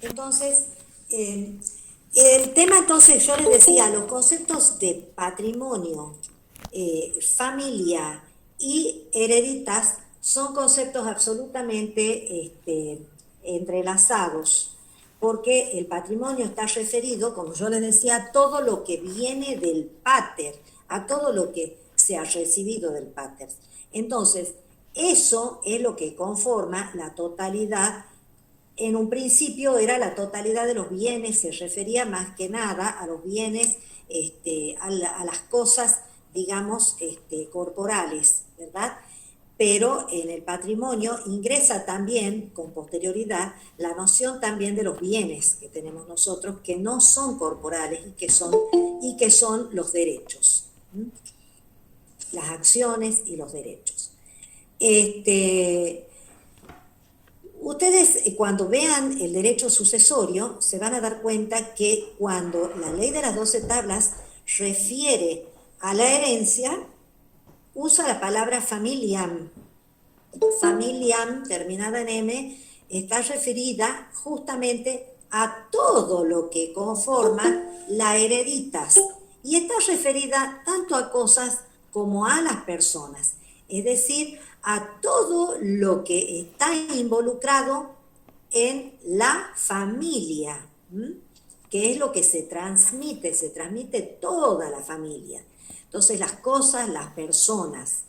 Entonces, el tema entonces, yo les decía, los conceptos de patrimonio, familia y hereditas son conceptos absolutamente entrelazados, porque el patrimonio está referido, como yo les decía, a todo lo que viene del pater, a todo lo que se ha recibido del pater. Entonces, eso es lo que conforma la totalidad. En un principio era la totalidad de los bienes, se refería más que nada a los bienes, a las cosas, digamos, corporales, ¿verdad? Pero en el patrimonio ingresa también, con posterioridad, la noción también de los bienes que tenemos nosotros, que no son corporales y que son los derechos, ¿m? Las acciones y los derechos. Ustedes cuando vean el derecho sucesorio se van a dar cuenta que cuando la ley de las 12 tablas refiere a la herencia, usa la palabra familiam. Familiam, terminada en M, está referida justamente a todo lo que conforma la hereditas y está referida tanto a cosas como a las personas, es decir, a todo lo que está involucrado en la familia, ¿m? Que es lo que se transmite toda la familia. Entonces, las cosas, las personas.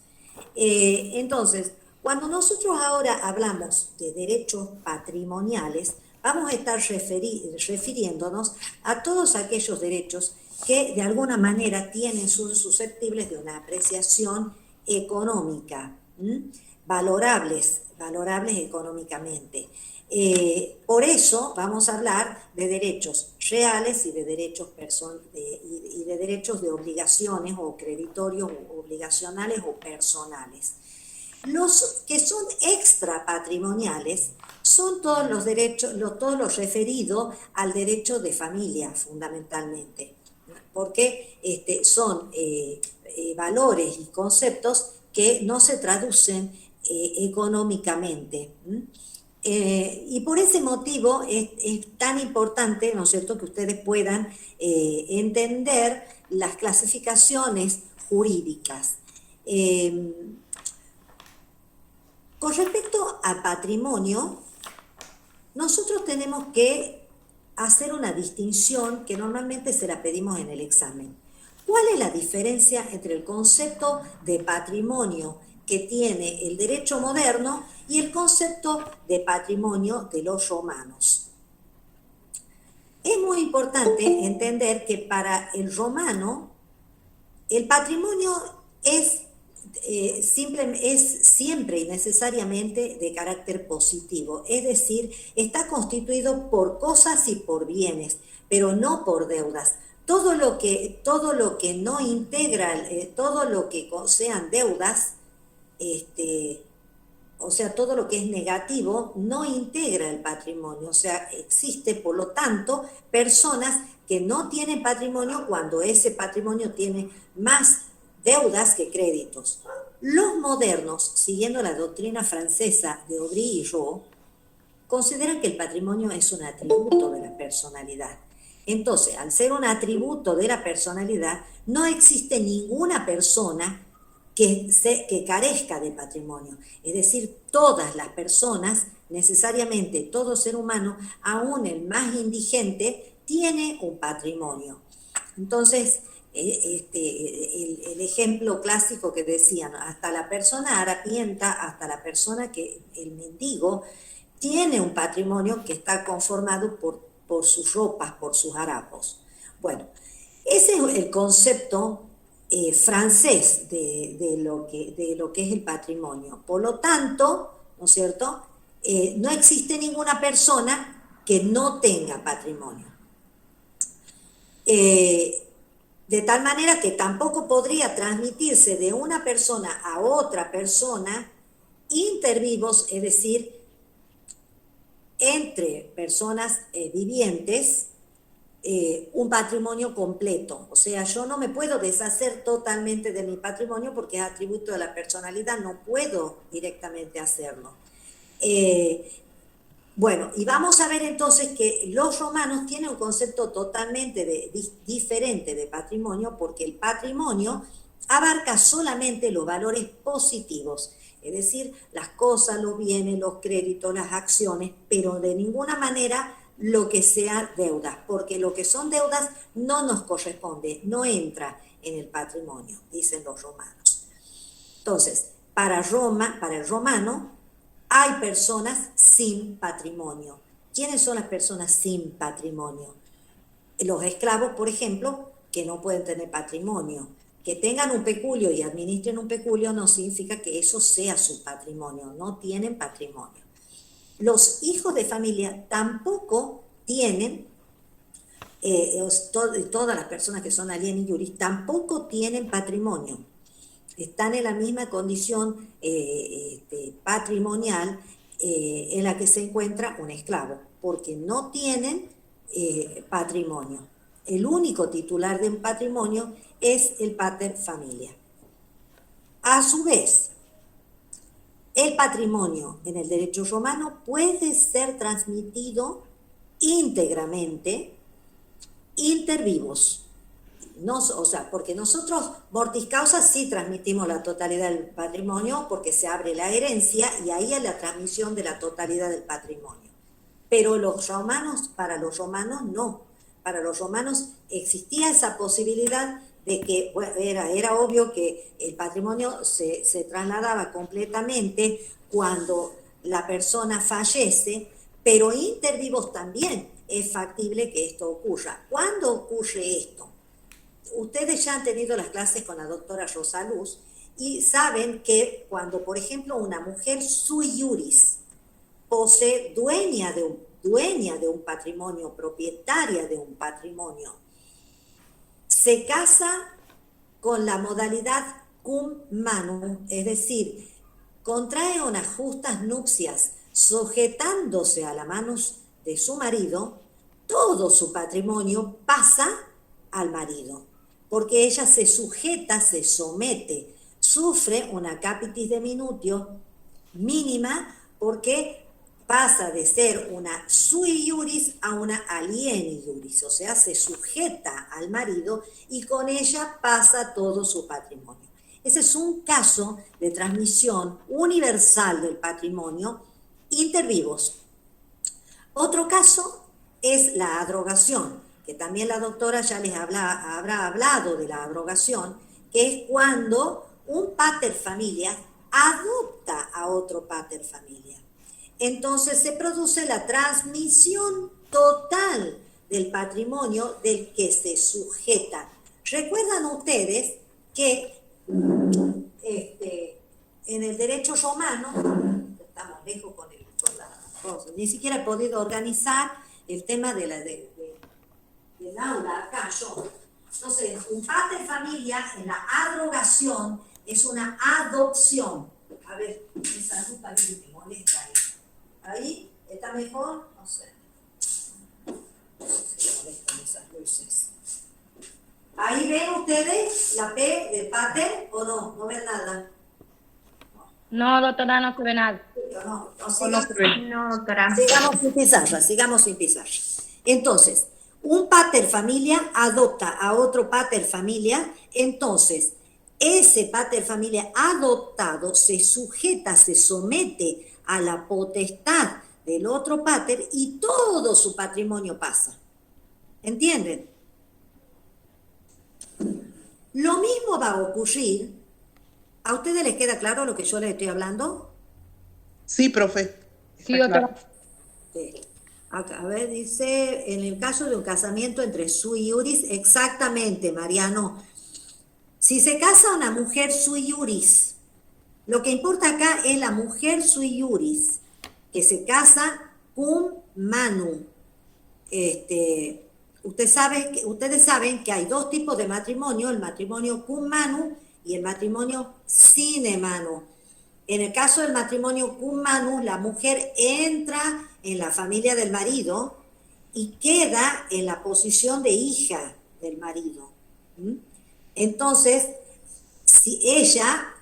Entonces, cuando nosotros ahora hablamos de derechos patrimoniales, vamos a estar refiriéndonos a todos aquellos derechos que de alguna manera son susceptibles de una apreciación económica, valorables económicamente. Por eso vamos a hablar de derechos reales y de derechos de obligaciones o creditorios o obligacionales o personales. Los que son extrapatrimoniales son todos los derechos, todo lo referido al derecho de familia, fundamentalmente, porque son valores y conceptos que no se traducen económicamente. Y por ese motivo es tan importante, ¿no es cierto?, que ustedes puedan entender las clasificaciones jurídicas. Con respecto a patrimonio, nosotros tenemos que hacer una distinción que normalmente se la pedimos en el examen. ¿Cuál es la diferencia entre el concepto de patrimonio que tiene el derecho moderno y el concepto de patrimonio de los romanos? Es muy importante entender que para el romano el patrimonio es siempre y necesariamente de carácter positivo, es decir, está constituido por cosas y por bienes, pero no por deudas. Todo lo que no integra, todo lo que sean deudas, o sea, todo lo que es negativo no integra el patrimonio, o sea, existe, por lo tanto, personas que no tienen patrimonio cuando ese patrimonio tiene más deudas que créditos. Los modernos, siguiendo la doctrina francesa de Aubry y Roux, consideran que el patrimonio es un atributo de la personalidad. Entonces, al ser un atributo de la personalidad, no existe ninguna persona que carezca de patrimonio. Es decir, todas las personas, necesariamente todo ser humano, aún el más indigente, tiene un patrimonio. Entonces, el ejemplo clásico que decían, hasta la persona harapienta, hasta la persona el mendigo, tiene un patrimonio que está conformado por sus ropas, por sus harapos. Bueno, ese es el concepto francés de lo que es el patrimonio. Por lo tanto, ¿no es cierto?, no existe ninguna persona que no tenga patrimonio. De tal manera que tampoco podría transmitirse de una persona a otra persona inter vivos, es decir, entre personas vivientes, un patrimonio completo. O sea, yo no me puedo deshacer totalmente de mi patrimonio porque es atributo de la personalidad, no puedo directamente hacerlo. Bueno, y vamos a ver entonces que los romanos tienen un concepto totalmente diferente de patrimonio, porque el patrimonio abarca solamente los valores positivos, es decir, las cosas, los bienes, los créditos, las acciones, pero de ninguna manera lo que sea deudas, porque lo que son deudas no nos corresponde, no entra en el patrimonio, dicen los romanos. Entonces, para Roma, para el romano, hay personas sin patrimonio. ¿Quiénes son las personas sin patrimonio? Los esclavos, por ejemplo, que no pueden tener patrimonio. Que tengan un peculio y administren un peculio no significa que eso sea su patrimonio, no tienen patrimonio. Los hijos de familia tampoco tienen, todas las personas que son alieni juris tampoco tienen patrimonio. Están en la misma condición patrimonial en la que se encuentra un esclavo, porque no tienen patrimonio. El único titular de un patrimonio es el pater familia. A su vez, el patrimonio en el derecho romano puede ser transmitido íntegramente inter vivos. No, o sea, porque nosotros, mortis causa, sí transmitimos la totalidad del patrimonio porque se abre la herencia y ahí es la transmisión de la totalidad del patrimonio. Pero los romanos, para los romanos no. Para los romanos existía esa posibilidad de que bueno, era obvio que el patrimonio se trasladaba completamente cuando la persona fallece, pero inter vivos también es factible que esto ocurra. ¿Cuándo ocurre esto? Ustedes ya han tenido las clases con la doctora Rosa Luz y saben que cuando, por ejemplo, una mujer sui juris posee dueña de un patrimonio, propietaria de un patrimonio, se casa con la modalidad cum manu, es decir, contrae unas justas nupcias sujetándose a la mano de su marido, todo su patrimonio pasa al marido, porque ella se sujeta, se somete, sufre una capitis deminutio mínima porque pasa de ser una sui juris a una alieni juris, o sea, se sujeta al marido y con ella pasa todo su patrimonio. Ese es un caso de transmisión universal del patrimonio inter vivos. Otro caso es la abrogación, que también la doctora ya les habrá hablado de la abrogación, que es cuando un pater familia adopta a otro pater familia. Entonces se produce la transmisión total del patrimonio del que se sujeta. ¿Recuerdan ustedes que en el derecho romano, estamos lejos con la cosa, ni siquiera he podido organizar el tema del aula acá yo? Entonces, un pater familia en la abrogación es una adopción. A ver, esa luz parece que me molesta ahí. Ahí está mejor, no sé. No sé si me molestan esas luces. Ahí ven ustedes la P de pater o no, no ven nada. No, doctora, no se ve nada. No, doctora. Sigamos sin pizarra. Entonces, un pater familia adopta a otro pater familia, entonces ese pater familia adoptado se sujeta, se somete a la potestad del otro pater y todo su patrimonio pasa. ¿Entienden? Lo mismo va a ocurrir. ¿A ustedes les queda claro lo que yo les estoy hablando? Sí, profe. Sí, doctora. Sí. Acá, a ver, dice, en el caso de un casamiento entre sui juris, exactamente, Mariano. Si se casa una mujer sui juris, lo que importa acá es la mujer sui juris, que se casa cum manu. Ustedes saben que hay dos tipos de matrimonio, el matrimonio cum manu y el matrimonio sine manu. En el caso del matrimonio cum manu, la mujer entra en la familia del marido y queda en la posición de hija del marido. Entonces, si ella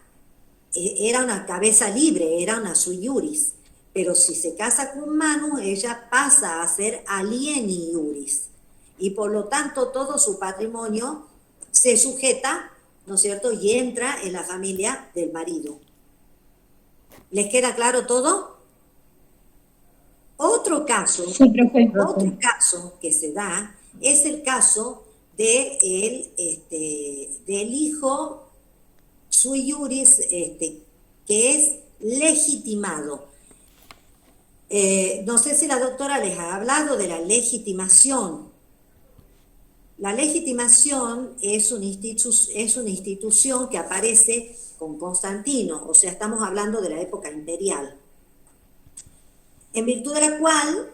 era una cabeza libre, era una sui juris, Pero si se casa con Manu, ella pasa a ser alieni iuris. Y por lo tanto todo su patrimonio se sujeta, ¿no es cierto?, y entra en la familia del marido. ¿Les queda claro todo? Otro caso que se da es el caso del hijo sui iuris, que es legitimado. No sé si la doctora les ha hablado de la legitimación. La legitimación es una institución que aparece con Constantino, o sea, estamos hablando de la época imperial, en virtud de la cual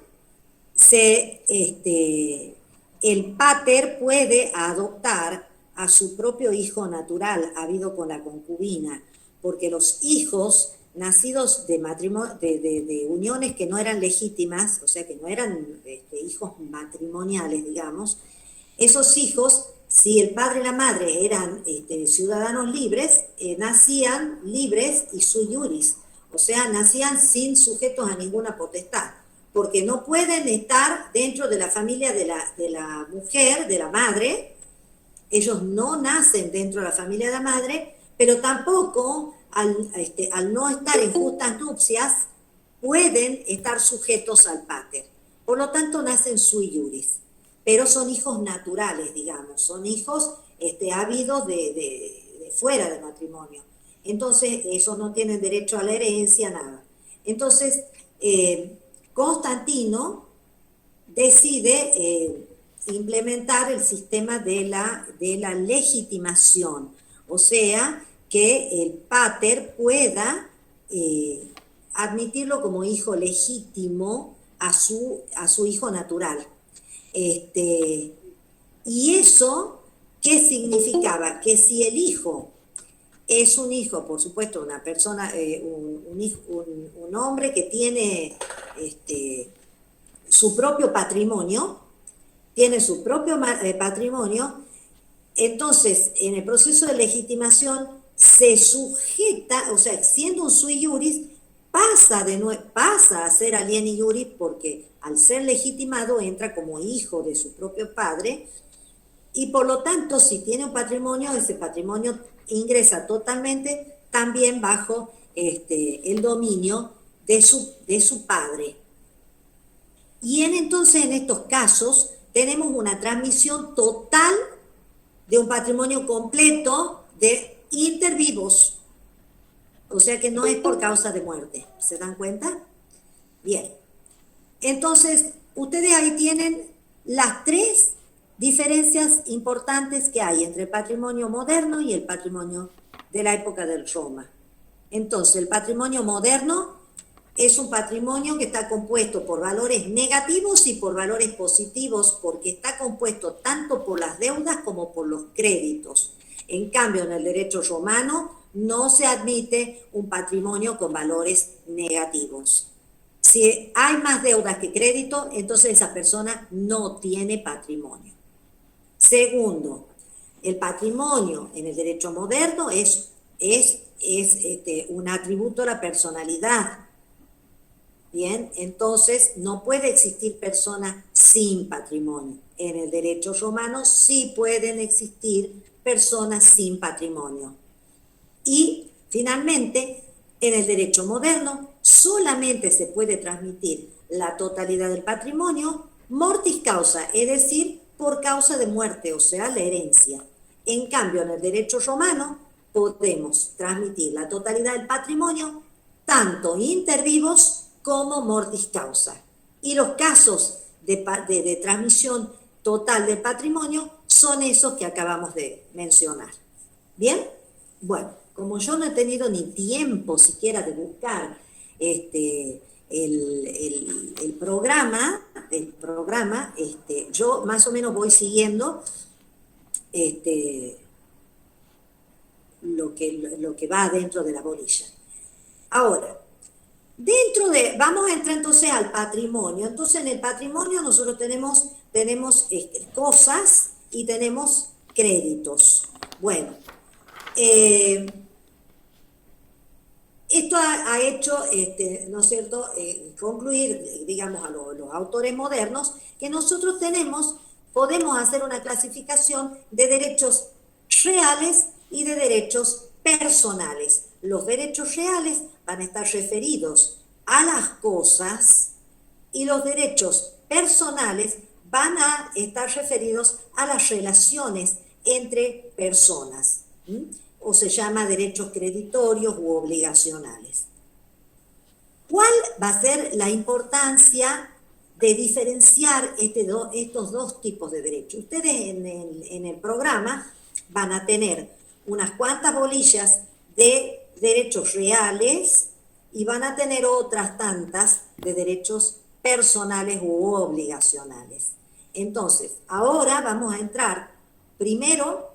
el pater puede adoptar a su propio hijo natural, habido con la concubina, porque los hijos nacidos de uniones que no eran legítimas, o sea, que no eran hijos matrimoniales, digamos, esos hijos, si el padre y la madre eran ciudadanos libres, nacían libres y sui iuris, o sea, nacían sin sujetos a ninguna potestad, porque no pueden estar dentro de la familia de la mujer, de la madre. Ellos no nacen dentro de la familia de la madre, pero tampoco, al no estar en justas nupcias, pueden estar sujetos al pater. Por lo tanto, nacen sui iuris, pero son hijos naturales, digamos, son hijos habidos de fuera de matrimonio. Entonces, ellos no tienen derecho a la herencia, nada. Entonces, Constantino decide implementar el sistema de la legitimación, o sea, que el pater pueda admitirlo como hijo legítimo a su hijo natural. Y eso, ¿qué significaba? Que si el hijo es un hijo, por supuesto, una persona, un hombre que tiene su propio patrimonio, entonces en el proceso de legitimación se sujeta, o sea, siendo un sui iuris, pasa a ser alieni iuris, porque al ser legitimado entra como hijo de su propio padre, y por lo tanto, si tiene un patrimonio, ese patrimonio ingresa totalmente también bajo el dominio de su padre. Y entonces en estos casos tenemos una transmisión total de un patrimonio completo de inter vivos, o sea que no es por causa de muerte. ¿Se dan cuenta? Bien. Entonces, ustedes ahí tienen las tres diferencias importantes que hay entre el patrimonio moderno y el patrimonio de la época del Roma. Entonces, el patrimonio moderno es un patrimonio que está compuesto por valores negativos y por valores positivos, porque está compuesto tanto por las deudas como por los créditos. En cambio, en el derecho romano no se admite un patrimonio con valores negativos. Si hay más deudas que crédito, entonces esa persona no tiene patrimonio. Segundo, el patrimonio en el derecho moderno es un atributo de la personalidad. Bien, entonces no puede existir persona sin patrimonio. En el derecho romano sí pueden existir personas sin patrimonio. Y finalmente, en el derecho moderno solamente se puede transmitir la totalidad del patrimonio mortis causa, es decir, por causa de muerte, o sea, la herencia. En cambio, en el derecho romano podemos transmitir la totalidad del patrimonio tanto inter vivos como mortis causa. Y los casos de transmisión total del patrimonio son esos que acabamos de mencionar. ¿Bien? Bueno, como yo no he tenido ni tiempo siquiera de buscar el programa, yo más o menos voy siguiendo lo que va dentro de la bolilla. Ahora, vamos a entrar entonces al patrimonio. Entonces en el patrimonio nosotros tenemos cosas y tenemos créditos. Bueno, Esto ha hecho, ¿no es cierto?, concluir, digamos, a los autores modernos, que nosotros podemos hacer una clasificación de derechos reales y de derechos personales. Los derechos reales van a estar referidos a las cosas y los derechos personales van a estar referidos a las relaciones entre personas, o se llama derechos creditorios u obligacionales. ¿Cuál va a ser la importancia de diferenciar estos dos tipos de derechos? Ustedes en el programa van a tener unas cuantas bolillas de derechos reales y van a tener otras tantas de derechos personales u obligacionales. Entonces, ahora vamos a entrar primero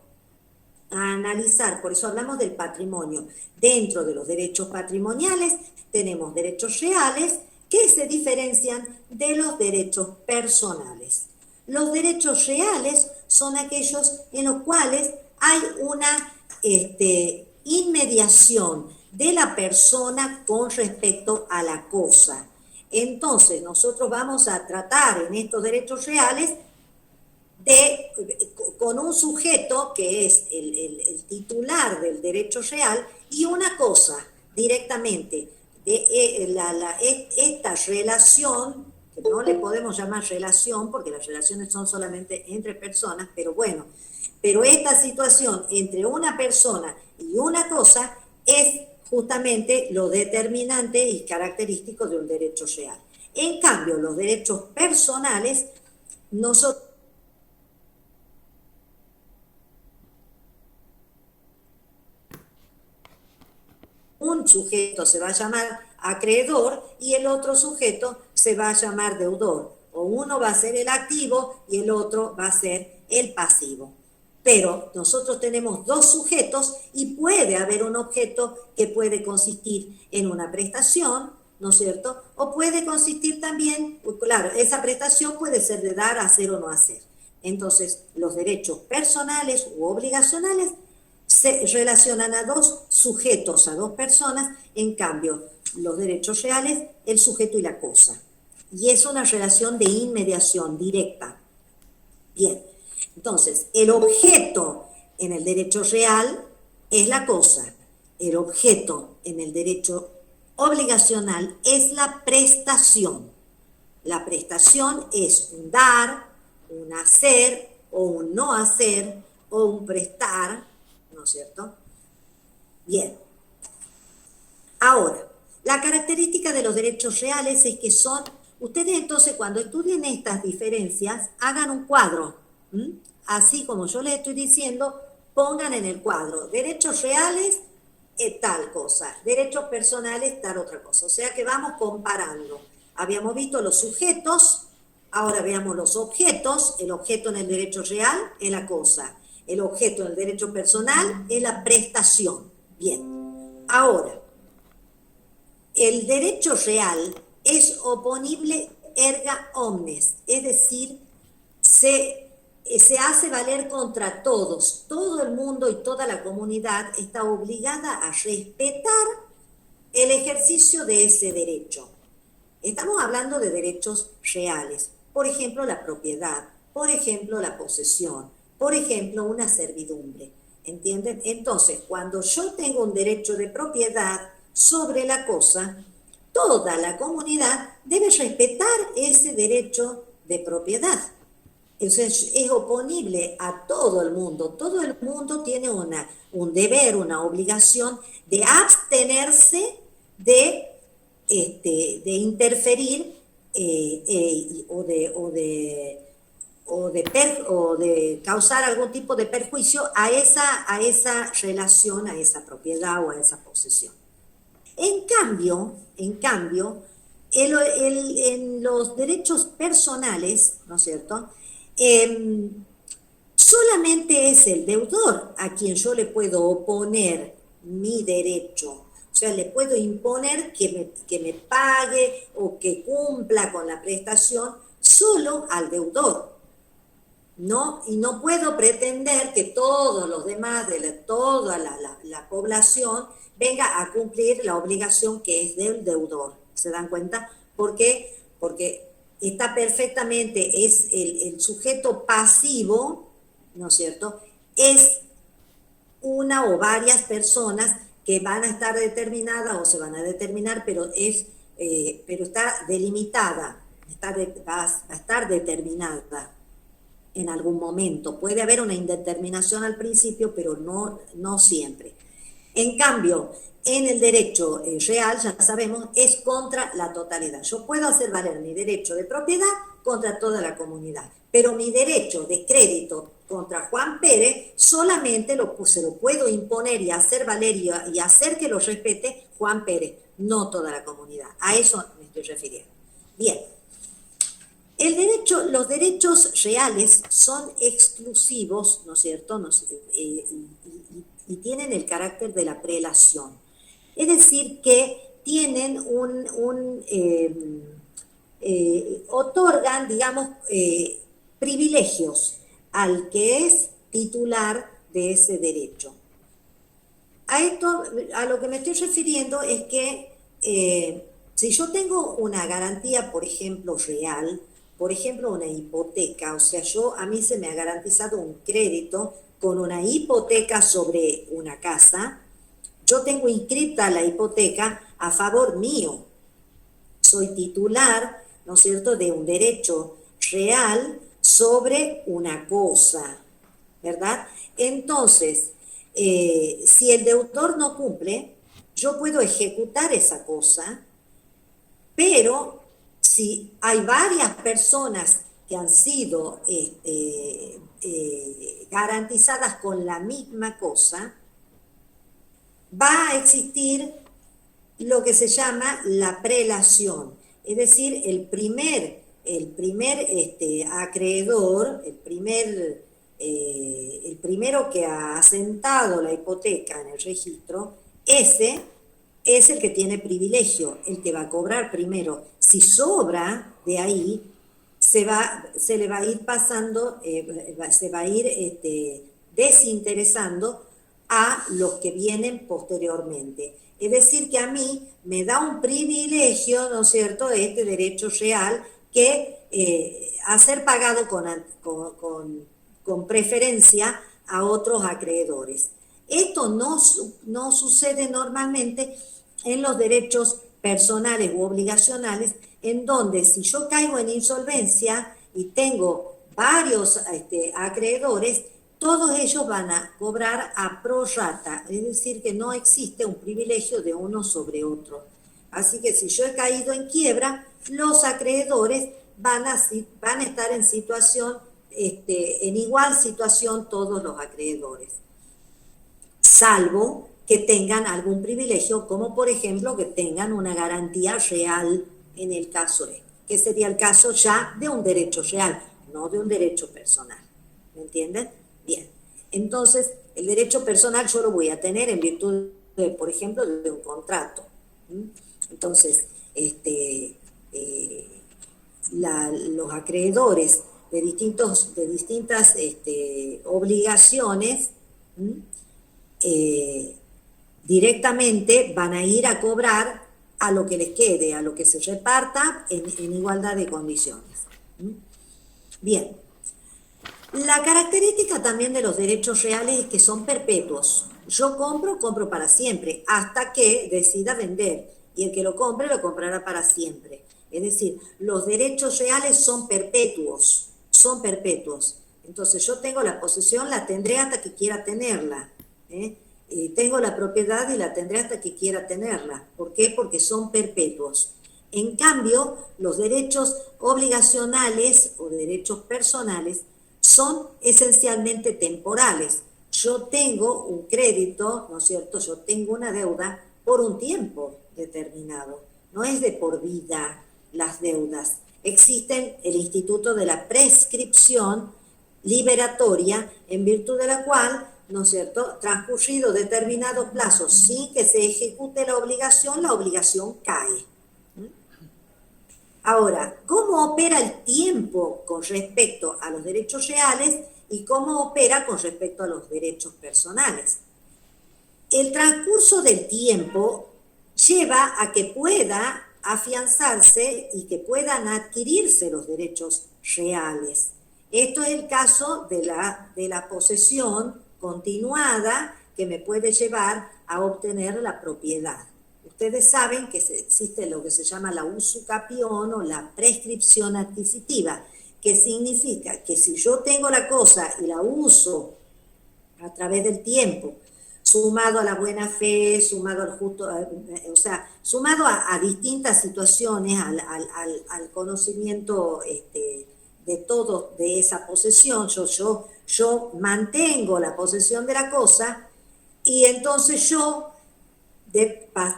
a analizar, por eso hablamos del patrimonio. Dentro de los derechos patrimoniales tenemos derechos reales que se diferencian de los derechos personales. Los derechos reales son aquellos en los cuales hay una inmediación de la persona con respecto a la cosa. Entonces, nosotros vamos a tratar en estos derechos reales con un sujeto que es el titular del derecho real y una cosa directamente de esta relación, que no le podemos llamar relación porque las relaciones son solamente entre personas, pero bueno, pero esta situación entre una persona y una cosa es justamente lo determinante y característico de un derecho real. En cambio, los derechos personales, nosotros un sujeto se va a llamar acreedor y el otro sujeto se va a llamar deudor. O uno va a ser el activo y el otro va a ser el pasivo. Pero nosotros tenemos dos sujetos y puede haber un objeto que puede consistir en una prestación, ¿no es cierto? O puede consistir también, claro, esa prestación puede ser de dar, hacer o no hacer. Entonces, los derechos personales u obligacionales se relacionan a dos sujetos, a dos personas, en cambio, los derechos reales, el sujeto y la cosa. Y es una relación de inmediación directa. Bien, entonces, el objeto en el derecho real es la cosa. El objeto en el derecho obligacional es la prestación. La prestación es un dar, un hacer, o un no hacer, o un prestar, ¿no es cierto? Bien. Ahora, la característica de los derechos reales es que son, ustedes entonces cuando estudien estas diferencias, hagan un cuadro, así como yo les estoy diciendo, pongan en el cuadro, derechos reales, tal cosa, derechos personales, tal otra cosa. O sea que vamos comparando. Habíamos visto los sujetos, ahora veamos los objetos. El objeto en el derecho real es la cosa. El objeto en el derecho personal es la prestación. Bien. Ahora, el derecho real es oponible erga omnes, es decir, se hace valer contra todos. Todo el mundo y toda la comunidad está obligada a respetar el ejercicio de ese derecho. Estamos hablando de derechos reales. Por ejemplo, la propiedad. Por ejemplo, la posesión. Por ejemplo, una servidumbre. ¿Entienden? Entonces, cuando yo tengo un derecho de propiedad sobre la cosa, toda la comunidad debe respetar ese derecho de propiedad. Entonces, es oponible a todo el mundo. Todo el mundo tiene un deber, una obligación de abstenerse de interferir o de causar algún tipo de perjuicio a esa relación, a esa propiedad o a esa posesión. En cambio, en los derechos personales, ¿no es cierto?, solamente es el deudor a quien yo le puedo oponer mi derecho. O sea, le puedo imponer que me pague o que cumpla con la prestación solo al deudor. ¿no? Y no puedo pretender que todos los demás, toda la población, venga a cumplir la obligación que es del deudor. ¿Se dan cuenta? ¿Por qué? Porque está perfectamente, es el sujeto pasivo, ¿no es cierto? Es una o varias personas que van a estar determinadas o se van a determinar, pero está delimitada, va a estar determinada en algún momento. Puede haber una indeterminación al principio, pero no siempre. En cambio, en el derecho real, ya sabemos, es contra la totalidad. Yo puedo hacer valer mi derecho de propiedad contra toda la comunidad, pero mi derecho de crédito contra Juan Pérez solamente se lo puedo imponer y hacer valer y hacer que lo respete Juan Pérez, no toda la comunidad. A eso me estoy refiriendo. Bien. Los derechos reales son exclusivos, ¿no es cierto? Y tienen el carácter de la prelación. Es decir, que tienen otorgan, digamos, privilegios al que es titular de ese derecho. A lo que me estoy refiriendo es que si yo tengo una garantía, por ejemplo, real, por ejemplo, una hipoteca, o sea, a mí se me ha garantizado un crédito con una hipoteca sobre una casa, yo tengo inscrita la hipoteca a favor mío. Soy titular, ¿no es cierto?, de un derecho real sobre una cosa, ¿verdad? Entonces, si el deudor no cumple, yo puedo ejecutar esa cosa, pero si hay varias personas que han sido garantizadas con la misma cosa, va a existir lo que se llama la prelación. Es decir, el primer acreedor, el primero que ha asentado la hipoteca en el registro, ese es el que tiene privilegio, el que va a cobrar primero. Si sobra de ahí, se le va a ir pasando, se va a ir desinteresando a los que vienen posteriormente. Es decir, que a mí me da un privilegio, ¿no es cierto?, de este derecho real que a ser pagado con preferencia a otros acreedores. Esto no sucede normalmente en los derechos personales u obligacionales, en donde si yo caigo en insolvencia y tengo varios acreedores, todos ellos van a cobrar a pro rata, es decir, que no existe un privilegio de uno sobre otro. Así que si yo he caído en quiebra, los acreedores van a estar en situación, en igual situación todos los acreedores, salvo que tengan algún privilegio, como por ejemplo que tengan una garantía real en el caso que sería el caso ya de un derecho real, no de un derecho personal. ¿Me entienden? Bien. Entonces, el derecho personal yo lo voy a tener en virtud, por ejemplo, de un contrato. Entonces, los acreedores de distintas obligaciones directamente van a ir a cobrar a lo que les quede, a lo que se reparta en igualdad de condiciones. Bien. La característica también de los derechos reales es que son perpetuos. Yo compro para siempre, hasta que decida vender. Y el que lo comprará para siempre. Es decir, los derechos reales son perpetuos. Entonces yo tengo la posesión, la tendré hasta que quiera tenerla. Tengo la propiedad y la tendré hasta que quiera tenerla. ¿Por qué? Porque son perpetuos. En cambio, los derechos obligacionales o derechos personales son esencialmente temporales. Yo tengo un crédito, ¿no es cierto? Yo tengo una deuda por un tiempo determinado. No es de por vida las deudas. Existe el instituto de la prescripción liberatoria, en virtud de la cual, ¿no es cierto?, transcurrido determinados plazos sin que se ejecute la obligación cae. Ahora, ¿cómo opera el tiempo con respecto a los derechos reales y cómo opera con respecto a los derechos personales? El transcurso del tiempo lleva a que pueda afianzarse y que puedan adquirirse los derechos reales. Esto es el caso de la posesión continuada que me puede llevar a obtener la propiedad. Ustedes saben que existe lo que se llama la usucapión o la prescripción adquisitiva, que significa que si yo tengo la cosa y la uso a través del tiempo, sumado a la buena fe, sumado al justo, o sea, sumado a distintas situaciones, al conocimiento de todo de esa posesión, yo mantengo la posesión de la cosa y entonces yo,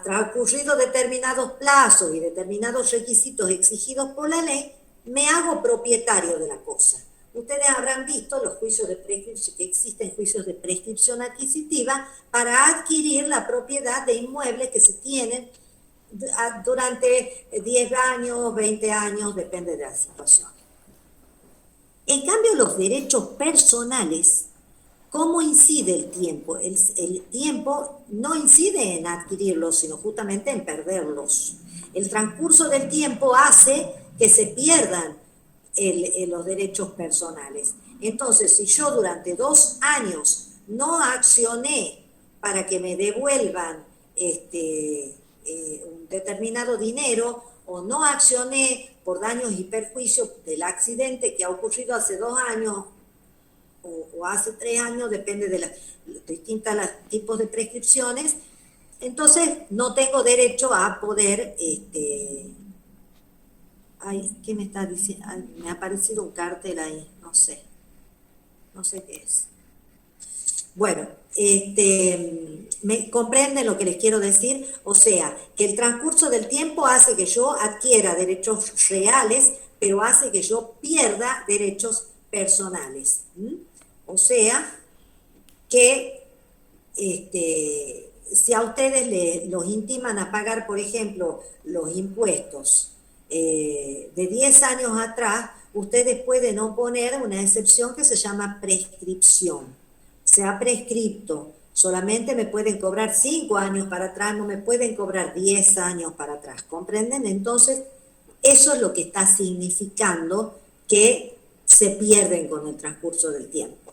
transcurridos determinados plazos y determinados requisitos exigidos por la ley, me hago propietario de la cosa. Ustedes habrán visto los juicios de prescripción, que existen juicios de prescripción adquisitiva para adquirir la propiedad de inmuebles que se tienen durante 10 años, 20 años, depende de la situación. En cambio, los derechos personales, ¿cómo incide el tiempo? El tiempo no incide en adquirirlos, sino justamente en perderlos. El transcurso del tiempo hace que se pierdan los derechos personales. Entonces, si yo durante 2 años no accioné para que me devuelvan un determinado dinero o no accioné por daños y perjuicios del accidente que ha ocurrido hace 2 años o hace 3 años, depende de los distintos tipos de prescripciones, entonces no tengo derecho a poder ay, ¿qué me está diciendo? Ay, me ha aparecido un cartel ahí, no sé qué es. Bueno, ¿me comprenden lo que les quiero decir? O sea, que el transcurso del tiempo hace que yo adquiera derechos reales, pero hace que yo pierda derechos personales. O sea, que si a ustedes los intiman a pagar, por ejemplo, los impuestos de 10 años atrás, ustedes pueden oponer una excepción que se llama prescripción. Se ha prescripto, solamente me pueden cobrar 5 años para atrás, no me pueden cobrar 10 años para atrás, ¿comprenden? Entonces, eso es lo que está significando que se pierden con el transcurso del tiempo.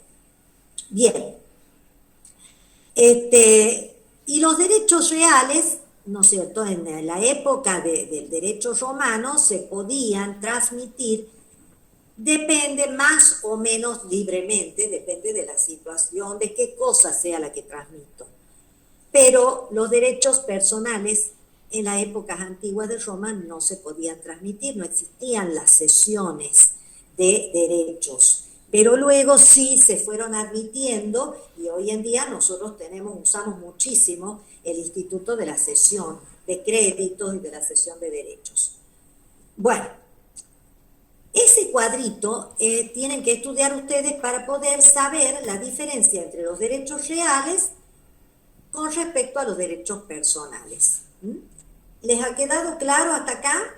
Bien. Y los derechos reales, ¿no es cierto? En la época del derecho romano se podían transmitir, depende más o menos libremente, depende de la situación, de qué cosa sea la que transmito. Pero los derechos personales en las épocas antiguas de Roma no se podían transmitir, no existían las cesiones de derechos. Pero luego sí se fueron admitiendo y hoy en día nosotros usamos muchísimo el instituto de la cesión de créditos y de la cesión de derechos. Bueno, ese cuadrito tienen que estudiar ustedes para poder saber la diferencia entre los derechos reales con respecto a los derechos personales. ¿Les ha quedado claro hasta acá?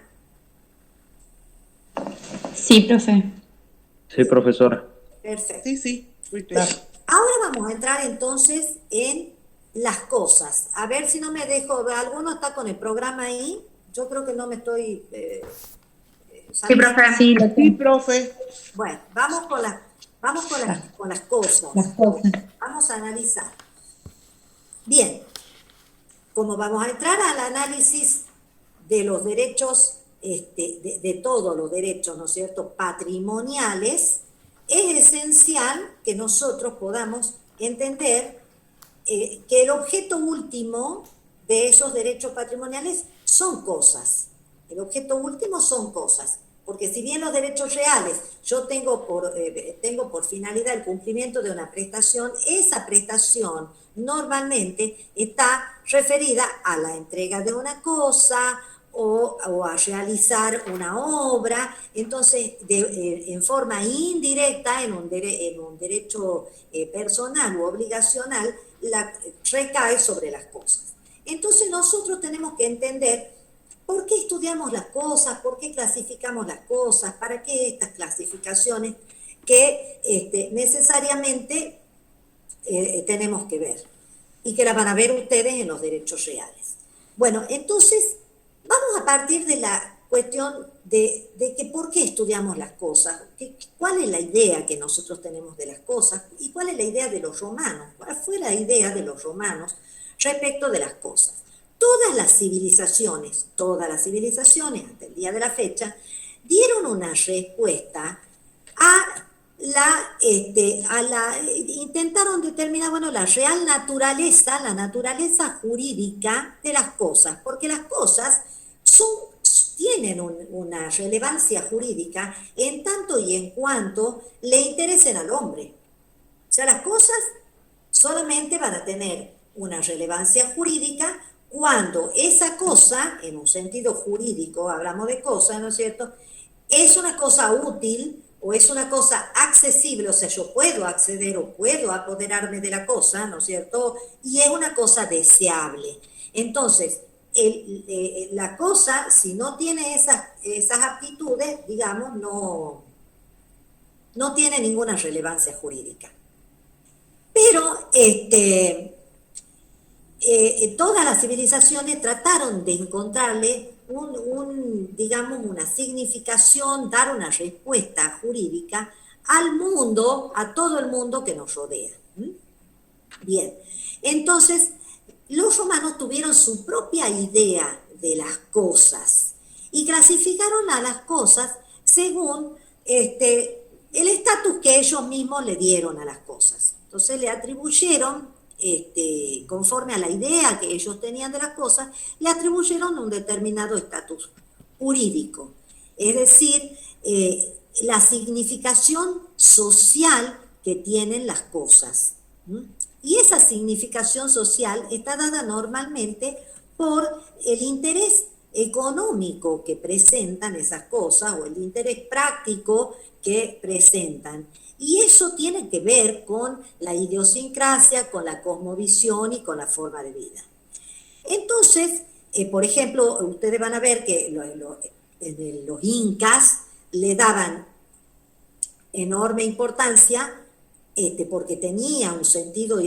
Sí, profe. Sí, profesora. Perfecto. Sí, muy claro. Ahora vamos a entrar entonces en las cosas. A ver si no me dejo, ¿alguno está con el programa ahí? Yo creo que no me estoy... Sí, profe. Sí, profe. Bueno, vamos con las cosas. Vamos a analizar. Bien, como vamos a entrar al análisis de los derechos, de todos los derechos, ¿no es cierto?, patrimoniales, es esencial que nosotros podamos entender que el objeto último de esos derechos patrimoniales son cosas. El objeto último son cosas. Porque si bien los derechos reales yo tengo por finalidad el cumplimiento de una prestación, esa prestación normalmente está referida a la entrega de una cosa o a realizar una obra. Entonces, en forma indirecta, en un derecho personal u obligacional, recae sobre las cosas. Entonces nosotros tenemos que entender ¿por qué estudiamos las cosas? ¿Por qué clasificamos las cosas? ¿Para qué estas clasificaciones que necesariamente tenemos que ver? Y que la van a ver ustedes en los derechos reales. Bueno, entonces vamos a partir de la cuestión de que por qué estudiamos las cosas, cuál es la idea que nosotros tenemos de las cosas y cuál es la idea de los romanos, cuál fue la idea de los romanos respecto de las cosas. Todas las civilizaciones hasta el día de la fecha, dieron una respuesta intentaron determinar, bueno, la real naturaleza, la naturaleza jurídica de las cosas, porque las cosas tienen una relevancia jurídica en tanto y en cuanto le interesen al hombre. O sea, las cosas solamente van a tener una relevancia jurídica cuando esa cosa, en un sentido jurídico, hablamos de cosas, ¿no es cierto?, es una cosa útil o es una cosa accesible, o sea, yo puedo acceder o puedo apoderarme de la cosa, ¿no es cierto?, y es una cosa deseable. Entonces, la cosa, si no tiene esas aptitudes, digamos, no tiene ninguna relevancia jurídica. Pero todas las civilizaciones trataron de encontrarle digamos, una significación, dar una respuesta jurídica al mundo, a todo el mundo que nos rodea. Bien, entonces los romanos tuvieron su propia idea de las cosas y clasificaron a las cosas según el estatus que ellos mismos le dieron a las cosas. Entonces le atribuyeron, conforme a la idea que ellos tenían de las cosas, le atribuyeron un determinado estatus jurídico, es decir, la significación social que tienen las cosas. Y esa significación social está dada normalmente por el interés económico que presentan esas cosas o el interés práctico que presentan. Y eso tiene que ver con la idiosincrasia, con la cosmovisión y con la forma de vida. Entonces, por ejemplo, ustedes van a ver que los incas le daban enorme importancia porque tenía un sentido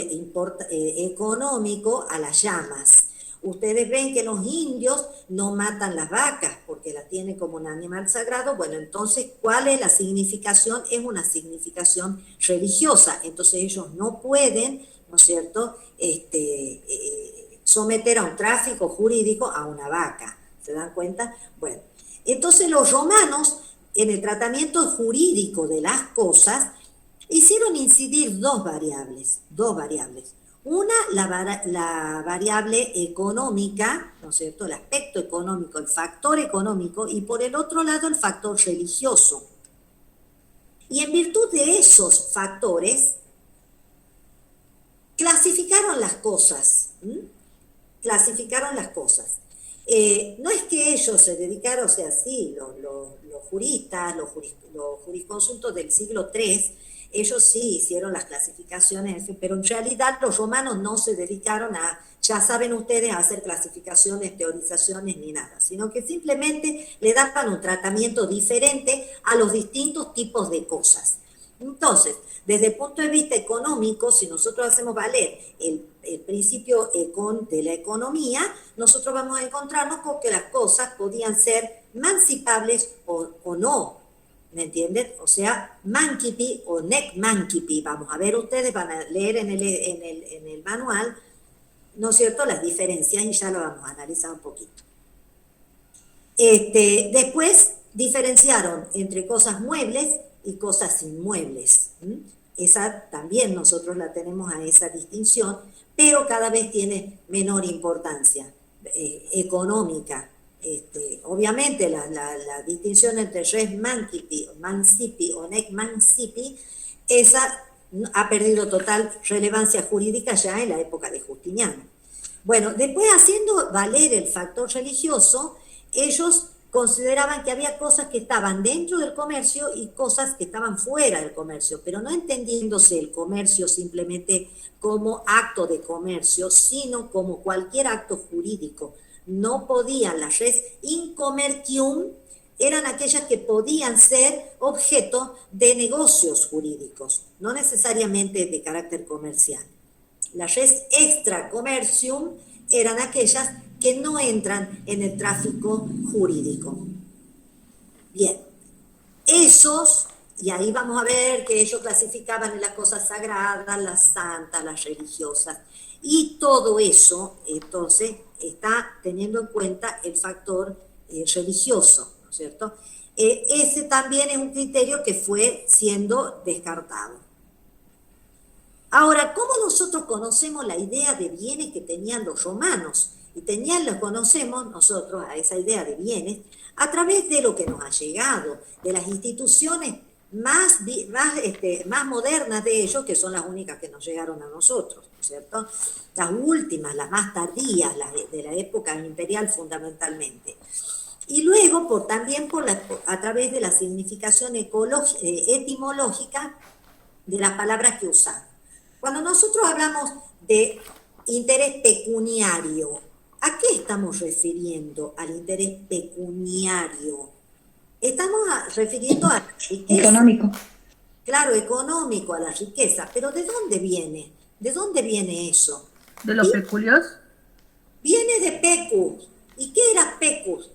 económico a las llamas. Ustedes ven que los indios no matan las vacas porque las tienen como un animal sagrado. Bueno, entonces, ¿cuál es la significación? Es una significación religiosa. Entonces ellos no pueden, ¿no es cierto?, someter a un tráfico jurídico a una vaca. ¿Se dan cuenta? Bueno, entonces los romanos, en el tratamiento jurídico de las cosas, hicieron incidir dos variables. Una, la variable económica, ¿no es cierto?, el aspecto económico, el factor económico, y por el otro lado el factor religioso. Y en virtud de esos factores, clasificaron las cosas. No es que ellos se dedicaron, o sea, sí, los juristas, los jurisconsultos del siglo III, ellos sí hicieron las clasificaciones, pero en realidad los romanos no se dedicaron a, ya saben ustedes, a hacer clasificaciones, teorizaciones ni nada, sino que simplemente le daban un tratamiento diferente a los distintos tipos de cosas. Entonces, desde el punto de vista económico, si nosotros hacemos valer el principio de la economía, nosotros vamos a encontrarnos con que las cosas podían ser mancipables o no. ¿Me entienden? O sea, manquipi o nec manquipi. Vamos a ver, ustedes van a leer en el manual, ¿no es cierto?, las diferencias y ya lo vamos a analizar un poquito. Después diferenciaron entre cosas muebles y cosas inmuebles. Esa también nosotros la tenemos a esa distinción, pero cada vez tiene menor importancia económica. Obviamente la distinción entre res mancipi o nec mancipi, esa ha perdido total relevancia jurídica ya en la época de Justiniano. Bueno, después, haciendo valer el factor religioso, ellos consideraban que había cosas que estaban dentro del comercio y cosas que estaban fuera del comercio, pero no entendiéndose el comercio simplemente como acto de comercio, sino como cualquier acto jurídico. no podían, las res incommercium, eran aquellas que podían ser objeto de negocios jurídicos, no necesariamente de carácter comercial. Las res extra commercium eran aquellas que no entran en el tráfico jurídico. Bien, esos, y ahí vamos a ver que ellos clasificaban en las cosas sagradas, las santas, las religiosas, y todo eso, entonces, está teniendo en cuenta el factor religioso, ¿no es cierto? Ese también es un criterio que fue siendo descartado. Ahora, ¿cómo nosotros conocemos la idea de bienes que tenían los romanos? Y los conocemos nosotros a esa idea de bienes a través de lo que nos ha llegado, de las instituciones más modernas de ellos, que son las únicas que nos llegaron a nosotros, ¿no es cierto? Las últimas, las más tardías, las de la época imperial fundamentalmente. Y luego también a través de la significación etimológica de las palabras que usamos. Cuando nosotros hablamos de interés pecuniario, ¿a qué estamos refiriendo al interés pecuniario? Estamos refiriendo a la riqueza. Económico. Claro, económico, a la riqueza. Pero ¿de dónde viene? ¿De dónde viene eso? ¿De los peculios? Viene de pecus. ¿Y qué era pecus?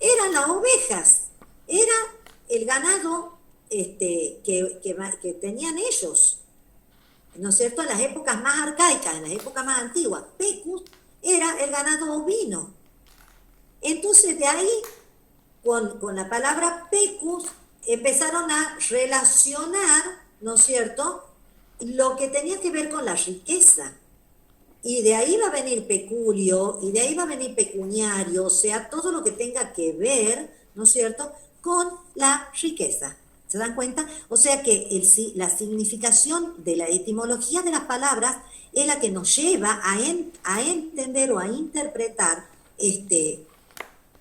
Eran las ovejas. Era el ganado que tenían ellos. ¿No es cierto? En las épocas más arcaicas, en las épocas más antiguas, pecus era el ganado ovino. Entonces de ahí, con la palabra pecus, empezaron a relacionar, ¿no es cierto?, lo que tenía que ver con la riqueza. Y de ahí va a venir peculio, y de ahí va a venir pecuniario, o sea, todo lo que tenga que ver, ¿no es cierto?, con la riqueza. ¿Se dan cuenta? O sea que la significación de la etimología de las palabras es la que nos lleva a entender o a interpretar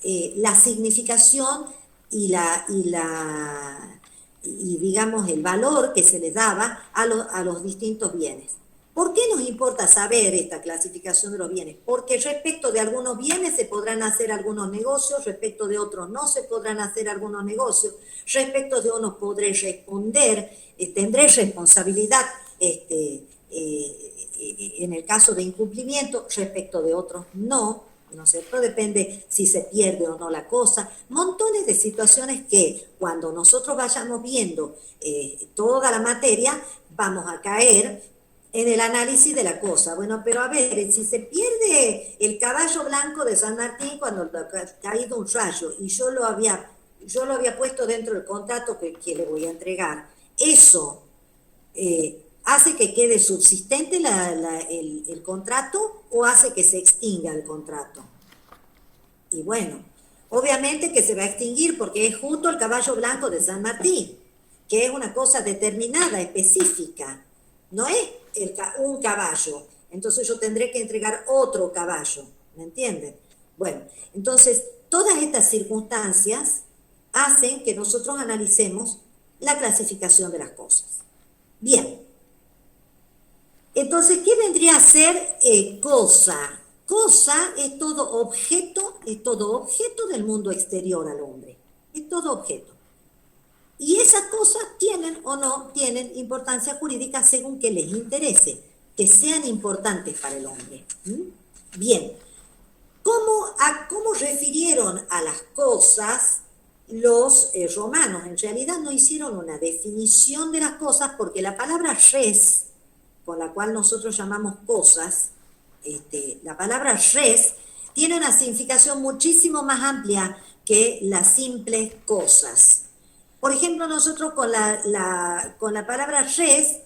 la significación y digamos el valor que se le daba a los distintos bienes. ¿Por qué nos importa saber esta clasificación de los bienes? Porque respecto de algunos bienes se podrán hacer algunos negocios, respecto de otros no se podrán hacer algunos negocios, respecto de unos podré responder, tendré responsabilidad en el caso de incumplimiento, respecto de otros no, ¿no es cierto? Depende si se pierde o no la cosa. Montones de situaciones que cuando nosotros vayamos viendo toda la materia, vamos a caer en el análisis de la cosa. Bueno, pero a ver, si se pierde el caballo blanco de San Martín cuando ha caído un rayo y yo lo había puesto dentro del contrato que le voy a entregar, eso hace que quede subsistente el contrato o hace que se extinga el contrato. Y bueno, obviamente que se va a extinguir porque es justo el caballo blanco de San Martín, que es una cosa determinada, específica, no es un caballo. Entonces yo tendré que entregar otro caballo, ¿me entienden? Bueno, entonces todas estas circunstancias hacen que nosotros analicemos la clasificación de las cosas. Bien. Entonces, ¿qué vendría a ser cosa? Cosa es todo objeto del mundo exterior al hombre. Es todo objeto. Y esas cosas tienen o no tienen importancia jurídica según que les interese, que sean importantes para el hombre. Bien. ¿Cómo refirieron a las cosas los romanos? En realidad no hicieron una definición de las cosas porque la palabra res, con la cual nosotros llamamos cosas, la palabra res tiene una significación muchísimo más amplia que las simples cosas. Por ejemplo, nosotros con la palabra res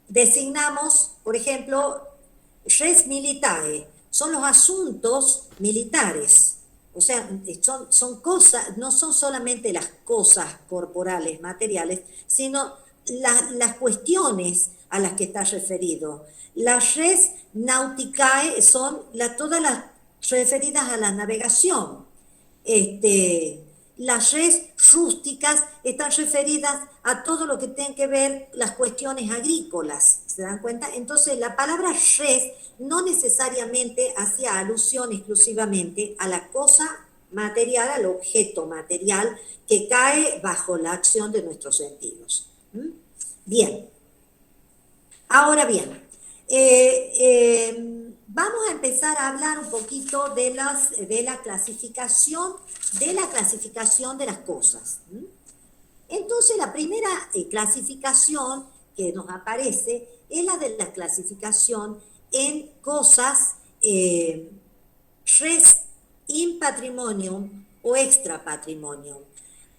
designamos, por ejemplo, res militae, son los asuntos militares. O sea, son cosas, no son solamente las cosas corporales, materiales, sino las cuestiones a las que está referido. Las res nauticae son todas las referidas a la navegación. Las res rústicas están referidas a todo lo que tiene que ver las cuestiones agrícolas, ¿se dan cuenta? Entonces la palabra res no necesariamente hacía alusión exclusivamente a la cosa material, al objeto material que cae bajo la acción de nuestros sentidos. Bien, ahora bien, vamos a empezar a hablar un poquito de la clasificación de las cosas. Entonces, la primera clasificación que nos aparece es la de la clasificación en cosas res in patrimonium o extra patrimonium.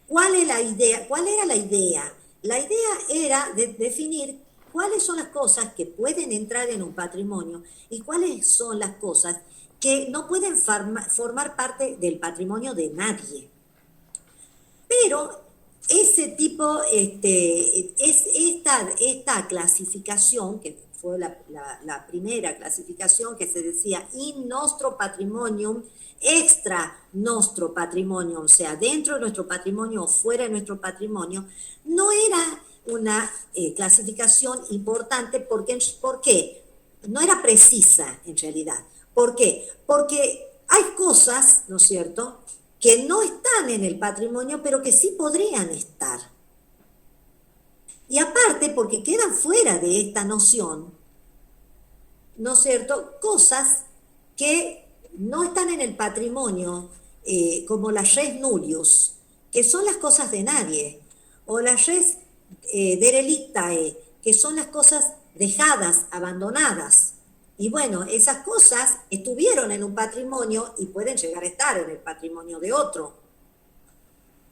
¿Cuál es la idea? ¿Cuál era la idea? La idea era de definir cuáles son las cosas que pueden entrar en un patrimonio y cuáles son las cosas que no pueden formar parte del patrimonio de nadie. Pero ese tipo, esta clasificación, que fue la primera clasificación que se decía in nostro patrimonium, extra nostro patrimonio, o sea, dentro de nuestro patrimonio o fuera de nuestro patrimonio, no era una clasificación importante. ¿Por qué? No era precisa en realidad. ¿Por qué? Porque hay cosas, ¿no es cierto?, que no están en el patrimonio, pero que sí podrían estar. Y aparte, porque quedan fuera de esta noción, ¿no es cierto?, cosas que no están en el patrimonio, como las res nullius, que son las cosas de nadie, o las res derelictae, que son las cosas dejadas, abandonadas. Y bueno, esas cosas estuvieron en un patrimonio y pueden llegar a estar en el patrimonio de otro.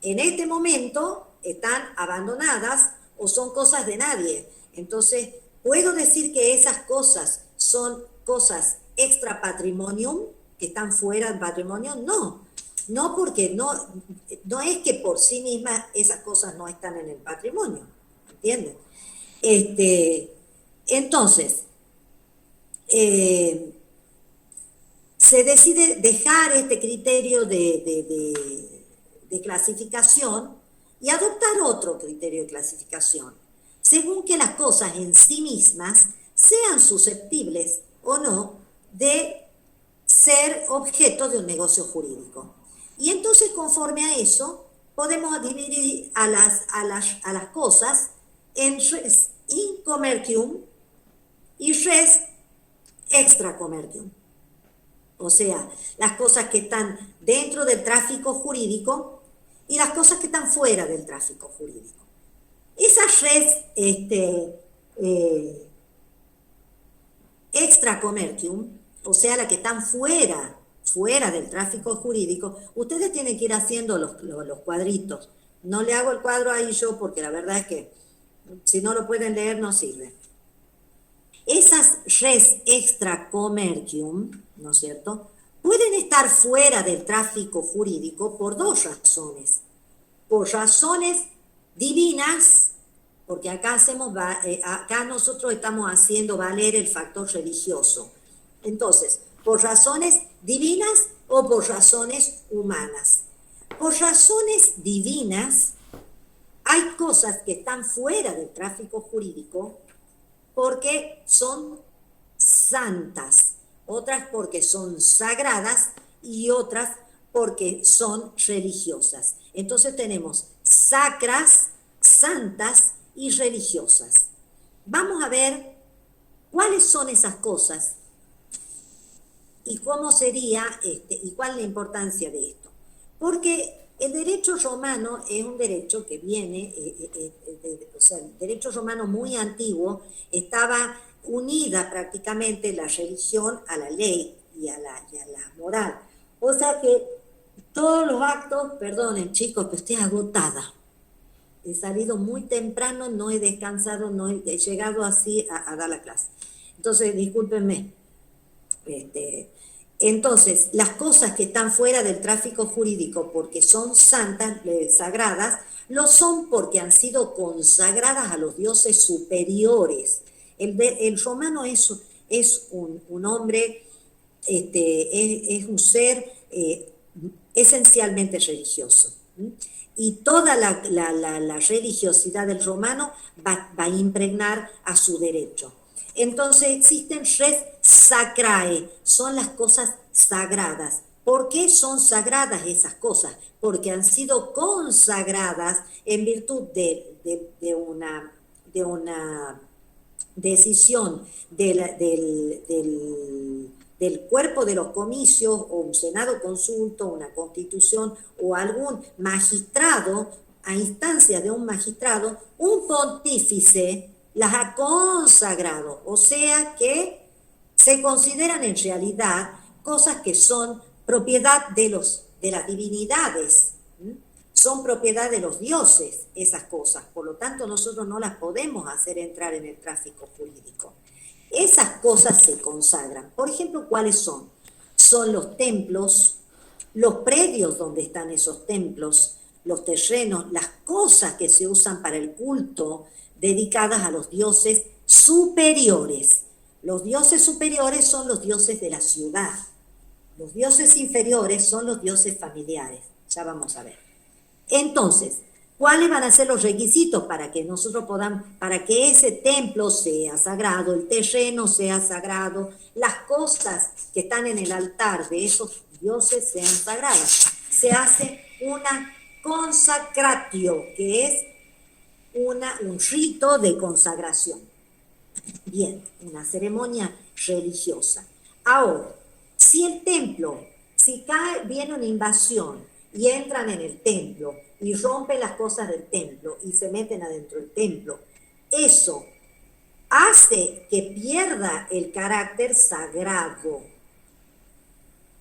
En este momento están abandonadas o son cosas de nadie. Entonces, ¿puedo decir que esas cosas son cosas extra patrimonium, que están fuera del patrimonio? No, porque no es que por sí mismas esas cosas no están en el patrimonio, ¿entienden? Entonces, se decide dejar este criterio de clasificación y adoptar otro criterio de clasificación, según que las cosas en sí mismas sean susceptibles o no de ser objeto de un negocio jurídico. Y entonces, conforme a eso, podemos dividir a las cosas en res in commercium y res extra commercium. O sea, las cosas que están dentro del tráfico jurídico y las cosas que están fuera del tráfico jurídico. Esas res extra commercium, o sea, las que están fuera del tráfico jurídico, ustedes tienen que ir haciendo los cuadritos. No le hago el cuadro ahí yo porque la verdad es que si no lo pueden leer no sirve. Esas res extra commercium, ¿no es cierto?, pueden estar fuera del tráfico jurídico por dos razones. Por razones divinas, porque acá nosotros estamos haciendo valer el factor religioso. Entonces, por razones divinas o por razones humanas. Por razones divinas, hay cosas que están fuera del tráfico jurídico porque son santas, otras porque son sagradas y otras porque son religiosas. Entonces tenemos sacras, santas y religiosas. Vamos a ver cuáles son esas cosas y cómo sería y cuál es la importancia de esto. Porque el derecho romano es un derecho que viene, o sea, el derecho romano muy antiguo, estaba unida prácticamente la religión a la ley y a la moral. O sea que todos los actos, perdonen chicos, que estoy agotada. He salido muy temprano, no he descansado, no he llegado así a dar la clase. Entonces, discúlpenme. Entonces, las cosas que están fuera del tráfico jurídico porque son santas, sagradas, lo son porque han sido consagradas a los dioses superiores. El romano es un hombre, es un ser esencialmente religioso. Y toda la religiosidad del romano va a impregnar a su derecho. Entonces existen res sacrae, son las cosas sagradas. ¿Por qué son sagradas esas cosas? Porque han sido consagradas en virtud de una decisión del cuerpo de los comicios, o un senado consulto, una constitución, o algún magistrado, a instancia de un magistrado, un pontífice las ha consagrado. O sea que se consideran en realidad cosas que son propiedad de las divinidades, son propiedad de los dioses esas cosas, por lo tanto nosotros no las podemos hacer entrar en el tráfico jurídico. Esas cosas se consagran. Por ejemplo, ¿cuáles son? Son los templos, los predios donde están esos templos, los terrenos, las cosas que se usan para el culto dedicadas a los dioses superiores. Los dioses superiores son los dioses de la ciudad. Los dioses inferiores son los dioses familiares. Ya vamos a ver. Entonces, ¿cuáles van a ser los requisitos para que nosotros para que ese templo sea sagrado, el terreno sea sagrado, las cosas que están en el altar de esos dioses sean sagradas? Se hace una consacratio, que es un rito de consagración. Bien, una ceremonia religiosa. Ahora, si el templo, viene una invasión y entran en el templo y rompen las cosas del templo y se meten adentro del templo, eso hace que pierda el carácter sagrado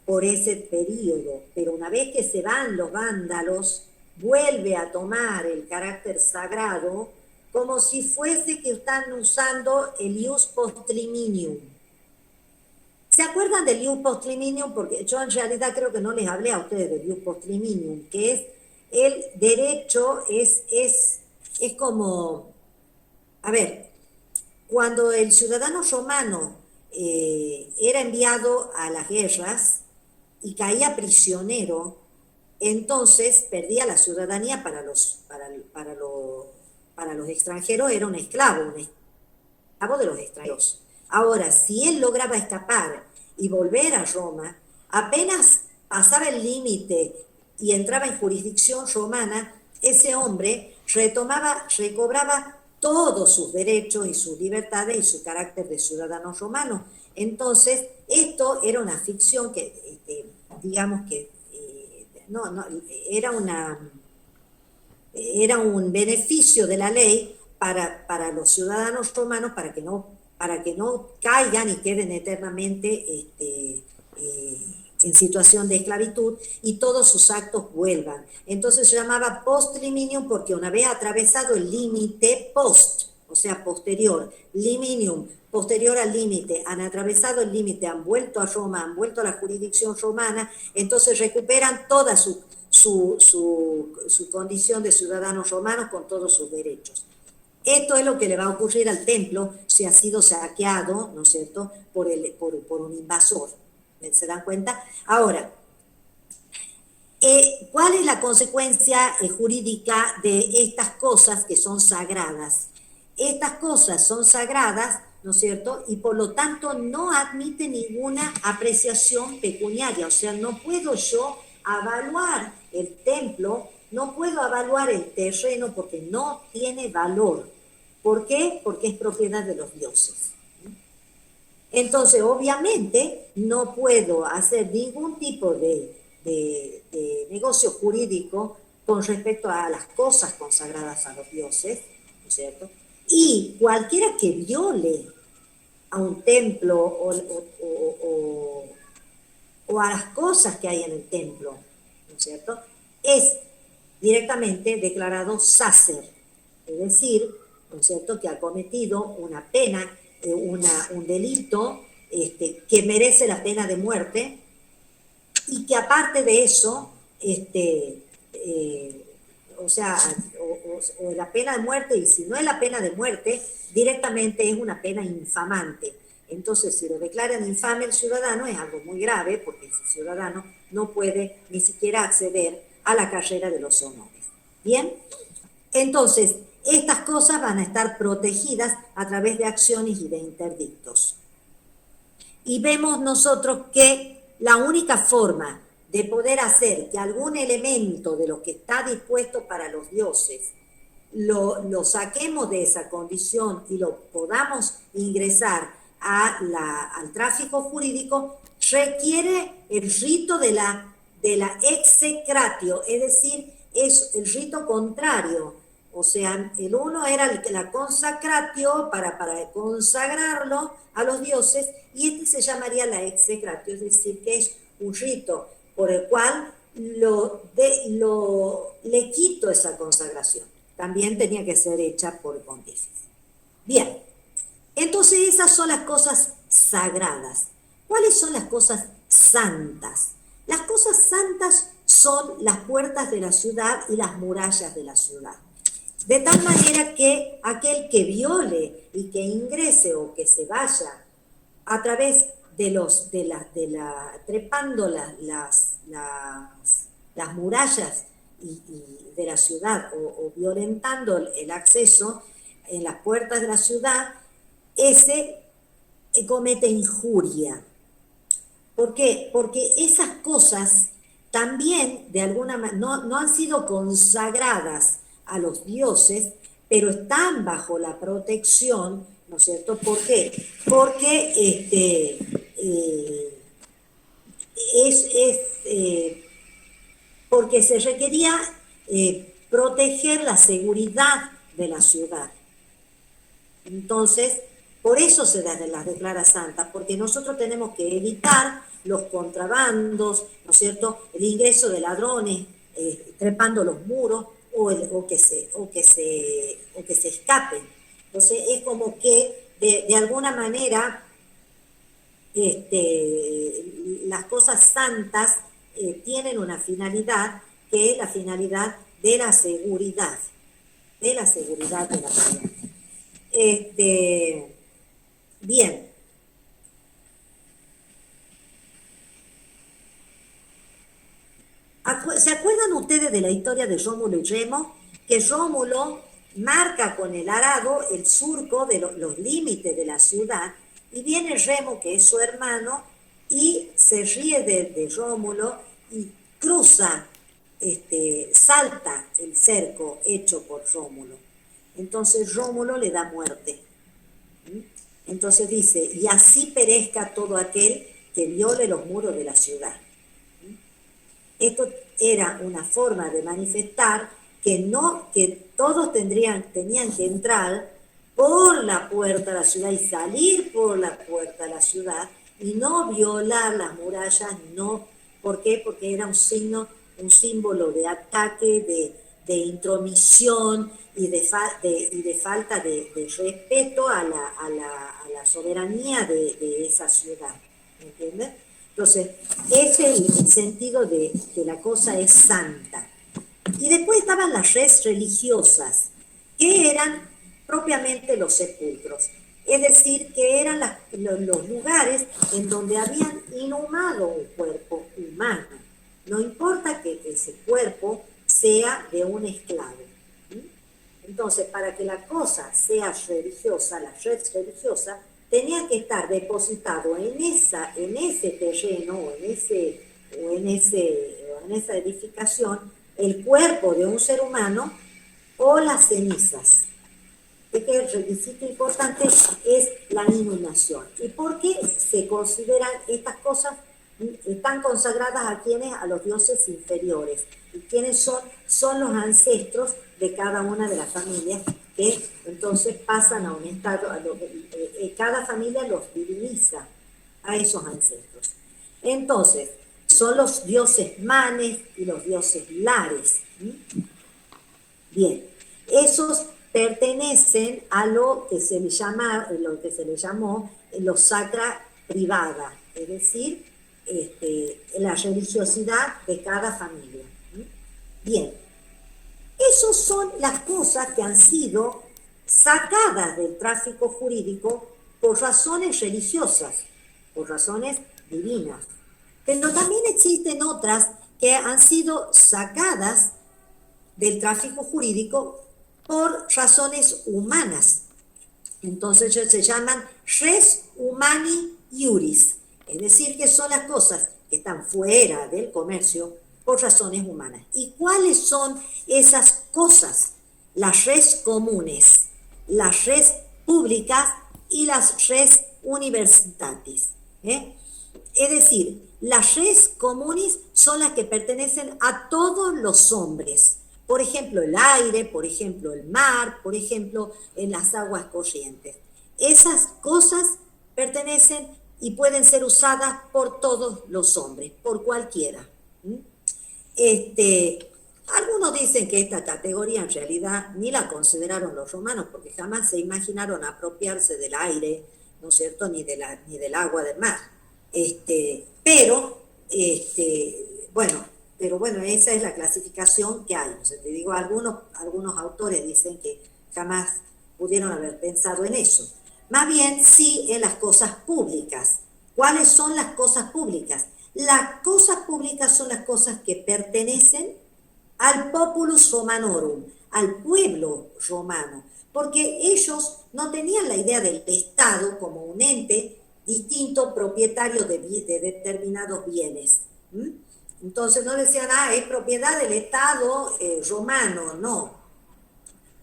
por ese periodo, pero una vez que se van los vándalos, vuelve a tomar el carácter sagrado, como si fuese que están usando el ius postliminium. ¿Se acuerdan del ius postliminium? Porque yo en realidad creo que no les hablé a ustedes del ius postliminium, que es el derecho, es como, a ver, cuando el ciudadano romano era enviado a las guerras y caía prisionero, entonces perdía la ciudadanía para los extranjeros, era un esclavo de los extranjeros. Ahora, si él lograba escapar y volver a Roma, apenas pasaba el límite y entraba en jurisdicción romana, ese hombre recobraba todos sus derechos y sus libertades y su carácter de ciudadano romano. Entonces, esto era una ficción que, digamos que, era un beneficio de la ley para los ciudadanos romanos, para que no caigan y queden eternamente en situación de esclavitud y todos sus actos vuelvan. Entonces se llamaba postliminium porque una vez atravesado el límite, o sea, posterior, liminium, posterior al límite, han atravesado el límite, han vuelto a Roma, han vuelto a la jurisdicción romana, entonces recuperan toda su condición de ciudadanos romanos con todos sus derechos. Esto es lo que le va a ocurrir al templo si ha sido saqueado, ¿no es cierto?, por un invasor. ¿Se dan cuenta? Ahora, ¿cuál es la consecuencia jurídica de estas cosas que son sagradas? Estas cosas son sagradas, ¿no es cierto?, y por lo tanto no admite ninguna apreciación pecuniaria. O sea, no puedo yo evaluar el templo, no puedo evaluar el terreno porque no tiene valor. ¿Por qué? Porque es propiedad de los dioses. Entonces, obviamente, no puedo hacer ningún tipo de negocio jurídico con respecto a las cosas consagradas a los dioses, ¿no es cierto? Y cualquiera que viole a un templo o a las cosas que hay en el templo, ¿no es cierto?, es directamente declarado sacer, es decir, ¿no es cierto?, que ha cometido una pena, un delito que merece la pena de muerte y que aparte de eso, o la pena de muerte, y si no es la pena de muerte, directamente es una pena infamante. Entonces, si lo declaran infame el ciudadano, es algo muy grave, porque ese ciudadano no puede ni siquiera acceder a la carrera de los honores. ¿Bien? Entonces, estas cosas van a estar protegidas a través de acciones y de interdictos. Y vemos nosotros que la única forma de poder hacer que algún elemento de lo que está dispuesto para los dioses lo saquemos de esa condición y lo podamos ingresar al tráfico jurídico, requiere el rito de la execratio, es decir, es el rito contrario. O sea, el uno era la consacratio para consagrarlo a los dioses, y este se llamaría la execratio, es decir, que es un rito por el cual le quito esa consagración. También tenía que ser hecha por el pontífice. Bien, entonces esas son las cosas sagradas. ¿Cuáles son las cosas santas? Las cosas santas son las puertas de la ciudad y las murallas de la ciudad. De tal manera que aquel que viole y que ingrese o que se vaya a través trepando las murallas de la ciudad o violentando el acceso en las puertas de la ciudad, ese comete injuria. ¿Por qué? Porque esas cosas también de alguna manera no han sido consagradas a los dioses, pero están bajo la protección, ¿no es cierto? ¿Por qué? Porque porque se requería proteger la seguridad de la ciudad. Entonces, por eso se las declara santas, porque nosotros tenemos que evitar los contrabandos, ¿no es cierto?, el ingreso de ladrones trepando los muros o que se escapen. Entonces es como que de alguna manera las cosas santas tienen una finalidad, que es la finalidad de la seguridad de la ciudad. Bien. ¿Se acuerdan ustedes de la historia de Rómulo y Remo? Que Rómulo marca con el arado el surco de los límites de la ciudad, y viene Remo, que es su hermano, y se ríe de Rómulo y cruza, salta el cerco hecho por Rómulo. Entonces Rómulo le da muerte. Entonces dice, y así perezca todo aquel que viole los muros de la ciudad. Esto era una forma de manifestar que todos tenían que entrar por la puerta de la ciudad y salir por la puerta de la ciudad y no violar las murallas, no. ¿Por qué? Porque era un símbolo de ataque, de intromisión y de falta de respeto a la soberanía de esa ciudad. ¿Entiendes? Entonces, ese es el sentido de que la cosa es santa. Y después estaban las res religiosas, que eran propiamente los sepulcros. Es decir, que eran los lugares en donde habían inhumado un cuerpo humano. No importa que ese cuerpo sea de un esclavo. Entonces, para que la cosa sea religiosa, la red religiosa, tenía que estar depositado en ese terreno o en esa edificación el cuerpo de un ser humano o las cenizas. De que el requisito importante es la inhumación. ¿Y por qué se consideran estas cosas están consagradas a quienes? A los dioses inferiores. ¿Y quiénes son? Son los ancestros de cada una de las familias, que entonces pasan a un estado, cada familia los diviniza a esos ancestros. Entonces, son los dioses manes y los dioses lares. Bien, esos pertenecen a lo que se le llamó los sacra privada, es decir, la religiosidad de cada familia. Bien, esas son las cosas que han sido sacadas del tráfico jurídico por razones religiosas, por razones divinas. Pero también existen otras que han sido sacadas del tráfico jurídico por razones humanas. Entonces ellos se llaman res humani iuris, es decir, que son las cosas que están fuera del comercio por razones humanas. ¿Y cuáles son esas cosas? Las res comunes, las res públicas y las res universitatis. Es decir, las res comunes son las que pertenecen a todos los hombres. Por ejemplo, el aire, por ejemplo, el mar, por ejemplo, en las aguas corrientes. Esas cosas pertenecen y pueden ser usadas por todos los hombres, por cualquiera. Algunos dicen que esta categoría en realidad ni la consideraron los romanos, porque jamás se imaginaron apropiarse del aire, ¿no es cierto?, ni del agua del mar. Pero bueno, esa es la clasificación que hay. O sea, te digo, algunos autores dicen que jamás pudieron haber pensado en eso. Más bien, sí, en las cosas públicas. ¿Cuáles son las cosas públicas? Las cosas públicas son las cosas que pertenecen al populus romanorum, al pueblo romano, porque ellos no tenían la idea del Estado como un ente distinto, propietario de determinados bienes. Entonces no decían, es propiedad del Estado romano, no,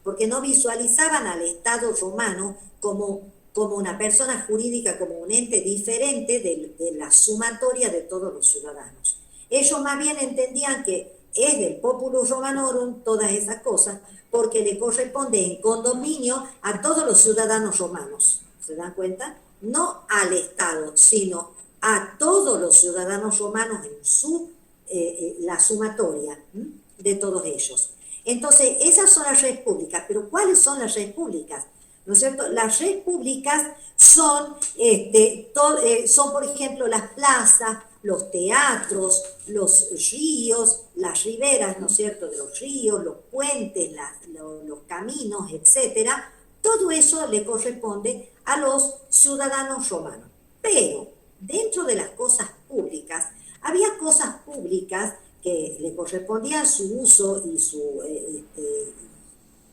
porque no visualizaban al Estado romano como una persona jurídica, como un ente diferente de la sumatoria de todos los ciudadanos. Ellos más bien entendían que es del populus romanorum todas esas cosas, porque le corresponde en condominio a todos los ciudadanos romanos. ¿Se dan cuenta? No al Estado, sino a todos los ciudadanos romanos en la sumatoria de todos ellos. Entonces, esas son las redes públicas. ¿Pero cuáles son las redes públicas? ¿No es cierto? Las redes públicas son, por ejemplo, las plazas, los teatros, los ríos, las riberas, ¿no es cierto?, de los ríos, los puentes, los caminos, etcétera. Todo eso le corresponde a los ciudadanos romanos. Pero dentro de las cosas públicas, había cosas públicas que le correspondían su uso y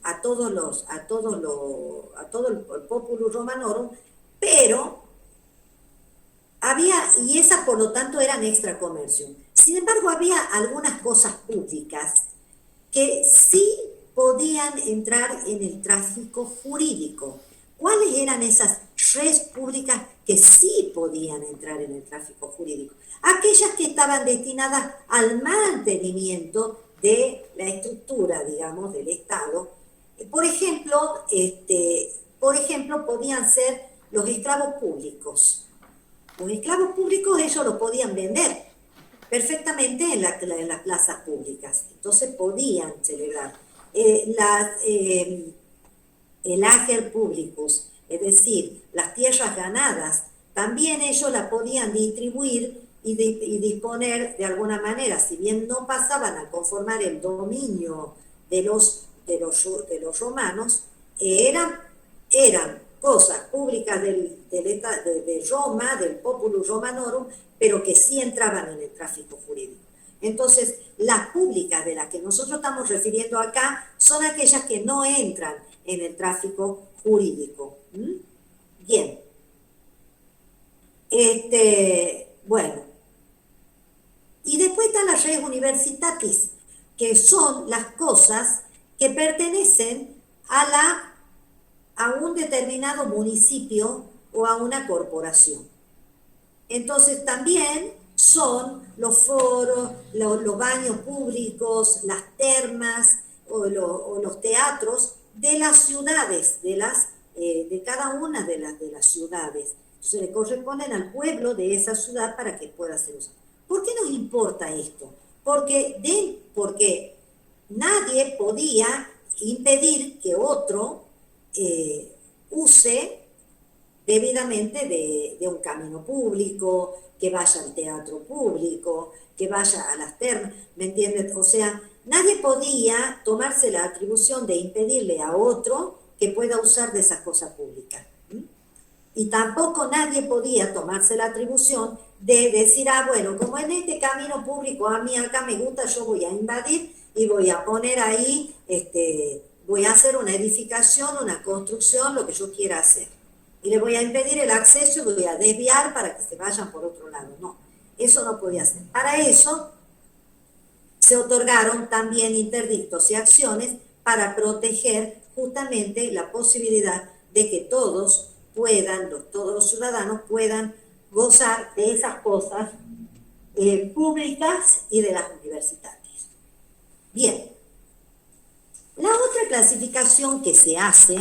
a todo el populus romanorum, pero y esas por lo tanto eran extra comercio. Sin embargo, había algunas cosas públicas que sí podían entrar en el tráfico jurídico. ¿Cuáles eran esas res públicas que sí podían entrar en el tráfico jurídico? Aquellas que estaban destinadas al mantenimiento de la estructura, digamos, del Estado. Por ejemplo, podían ser los esclavos públicos. Los esclavos públicos ellos los podían vender perfectamente en las plazas públicas. Entonces podían celebrar. El ager publicus, es decir, las tierras ganadas, también ellos las podían distribuir y disponer de alguna manera, si bien no pasaban a conformar el dominio de los romanos, eran cosas públicas de Roma, del populus romanorum, pero que sí entraban en el tráfico jurídico. Entonces, las públicas de las que nosotros estamos refiriendo acá son aquellas que no entran en el tráfico jurídico. Bien. Bueno. Y después están las res universitatis, que son las cosas que pertenecen a un determinado municipio o a una corporación. Entonces también son los foros, los baños públicos, las termas o los teatros de las ciudades, de cada una de las ciudades. Entonces le corresponden al pueblo de esa ciudad para que pueda ser usado. ¿Por qué nos importa esto? Porque nadie podía impedir que otro use debidamente de un camino público, que vaya al teatro público, que vaya a las termas, ¿me entiendes? O sea, nadie podía tomarse la atribución de impedirle a otro que pueda usar de esas cosas públicas. Y tampoco nadie podía tomarse la atribución de decir, bueno, como en este camino público a mí acá me gusta, yo voy a invadir y voy a poner ahí, voy a hacer una edificación, una construcción, lo que yo quiera hacer. Y le voy a impedir el acceso y voy a desviar para que se vayan por otro lado. No, eso no podía hacer. Para eso se otorgaron también interdictos y acciones para proteger justamente la posibilidad de que todos los ciudadanos puedan gozar de esas cosas públicas y de las universitarias. Bien, la otra clasificación que se hace,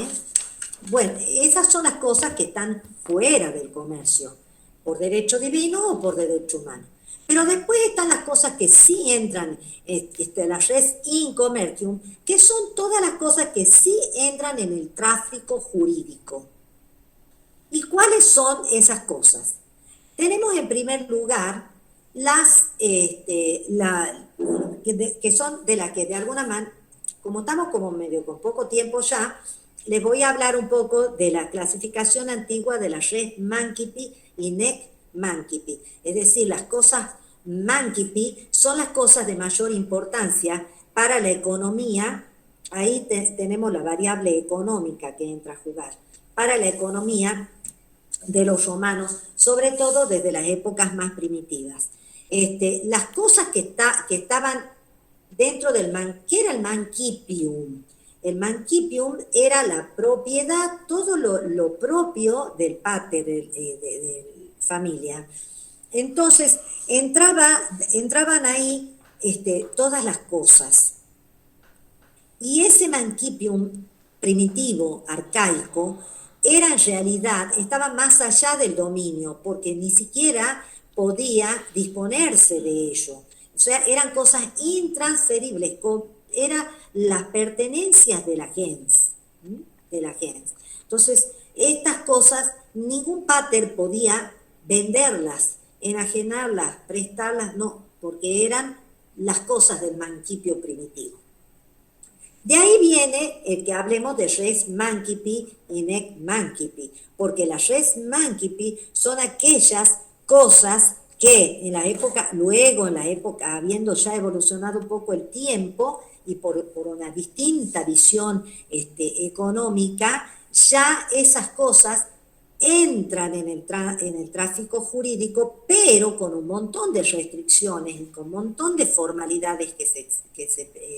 bueno, esas son las cosas que están fuera del comercio, por derecho divino o por derecho humano. Pero después están las cosas que sí entran en la res in commercium, que son todas las cosas que sí entran en el tráfico jurídico. ¿Y cuáles son esas cosas? Tenemos en primer lugar las que son de las que de alguna manera, como estamos como medio con poco tiempo ya, les voy a hablar un poco de la clasificación antigua de la res mancipi y nec mancipi. Es decir, las cosas mancipi son las cosas de mayor importancia para la economía. Ahí tenemos la variable económica que entra a jugar. Para la economía de los romanos, sobre todo desde las épocas más primitivas. Las cosas que estaban dentro del ¿qué era el mancipium? El mancipium era la propiedad, todo lo propio del pater, de familia. Entonces, entraban ahí todas las cosas. Y ese mancipium primitivo, arcaico, era en realidad, estaba más allá del dominio, porque ni siquiera podía disponerse de ello. O sea, eran cosas intransferibles, eran las pertenencias de la gens, Entonces, estas cosas, ningún pater podía venderlas, enajenarlas, prestarlas, no, porque eran las cosas del mancipio primitivo. De ahí viene el que hablemos de res mancipi y nec mancipi, porque las res mancipi son aquellas cosas que en la época, luego en la época, habiendo ya evolucionado un poco el tiempo y por una distinta visión económica, ya esas cosas entran en el tráfico jurídico, pero con un montón de restricciones y con un montón de formalidades que se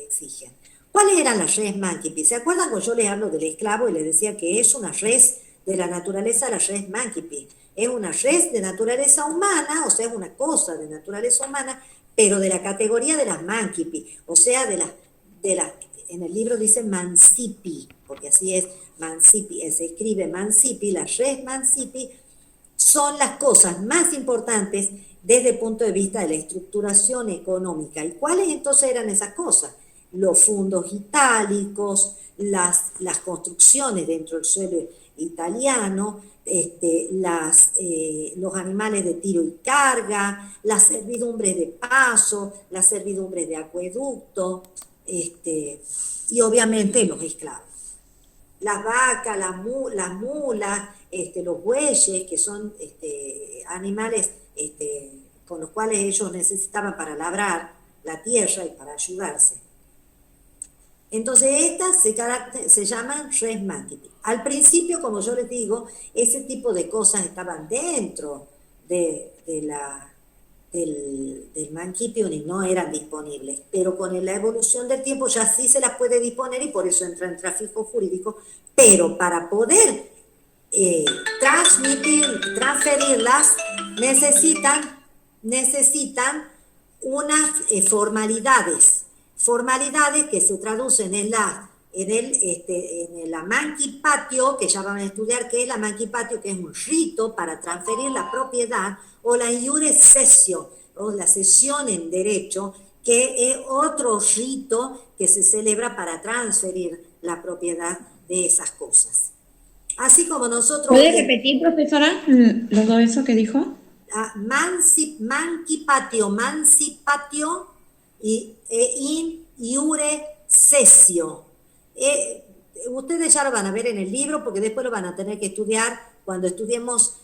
exigen. ¿Cuáles eran las res mancipi? ¿Se acuerdan cuando yo les hablo del esclavo y les decía que es una res de la naturaleza, la res mancipi? Es una res de naturaleza humana, o sea, es una cosa de naturaleza humana, pero de la categoría de las mancipi, o sea, en el libro dice mancipi, porque así es, mancipi, se escribe mancipi, las res mancipi son las cosas más importantes desde el punto de vista de la estructuración económica. ¿Y cuáles entonces eran esas cosas? Los fundos itálicos, las construcciones dentro del suelo italiano, los animales de tiro y carga, las servidumbres de paso, las servidumbres de acueducto, y obviamente los esclavos. Las vacas, las mulas, los bueyes, que son animales con los cuales ellos necesitaban para labrar la tierra y para ayudarse. Entonces estas se llaman res mancipi. Al principio, como yo les digo, ese tipo de cosas estaban dentro del mancipium y no eran disponibles, pero con la evolución del tiempo ya sí se las puede disponer y por eso entra en tráfico jurídico, pero para poder transferirlas necesitan unas formalidades que se traducen en la mancipatio, que ya van a estudiar qué es la mancipatio, que es un rito para transferir la propiedad, o la iure cessio, o la cesión en derecho, que es otro rito que se celebra para transferir la propiedad de esas cosas. Así como nosotros... ¿Puede repetir, profesora, todo eso que dijo? Mancipatio y in iure cessio. ustedes ya lo van a ver en el libro, porque después lo van a tener que estudiar cuando estudiemos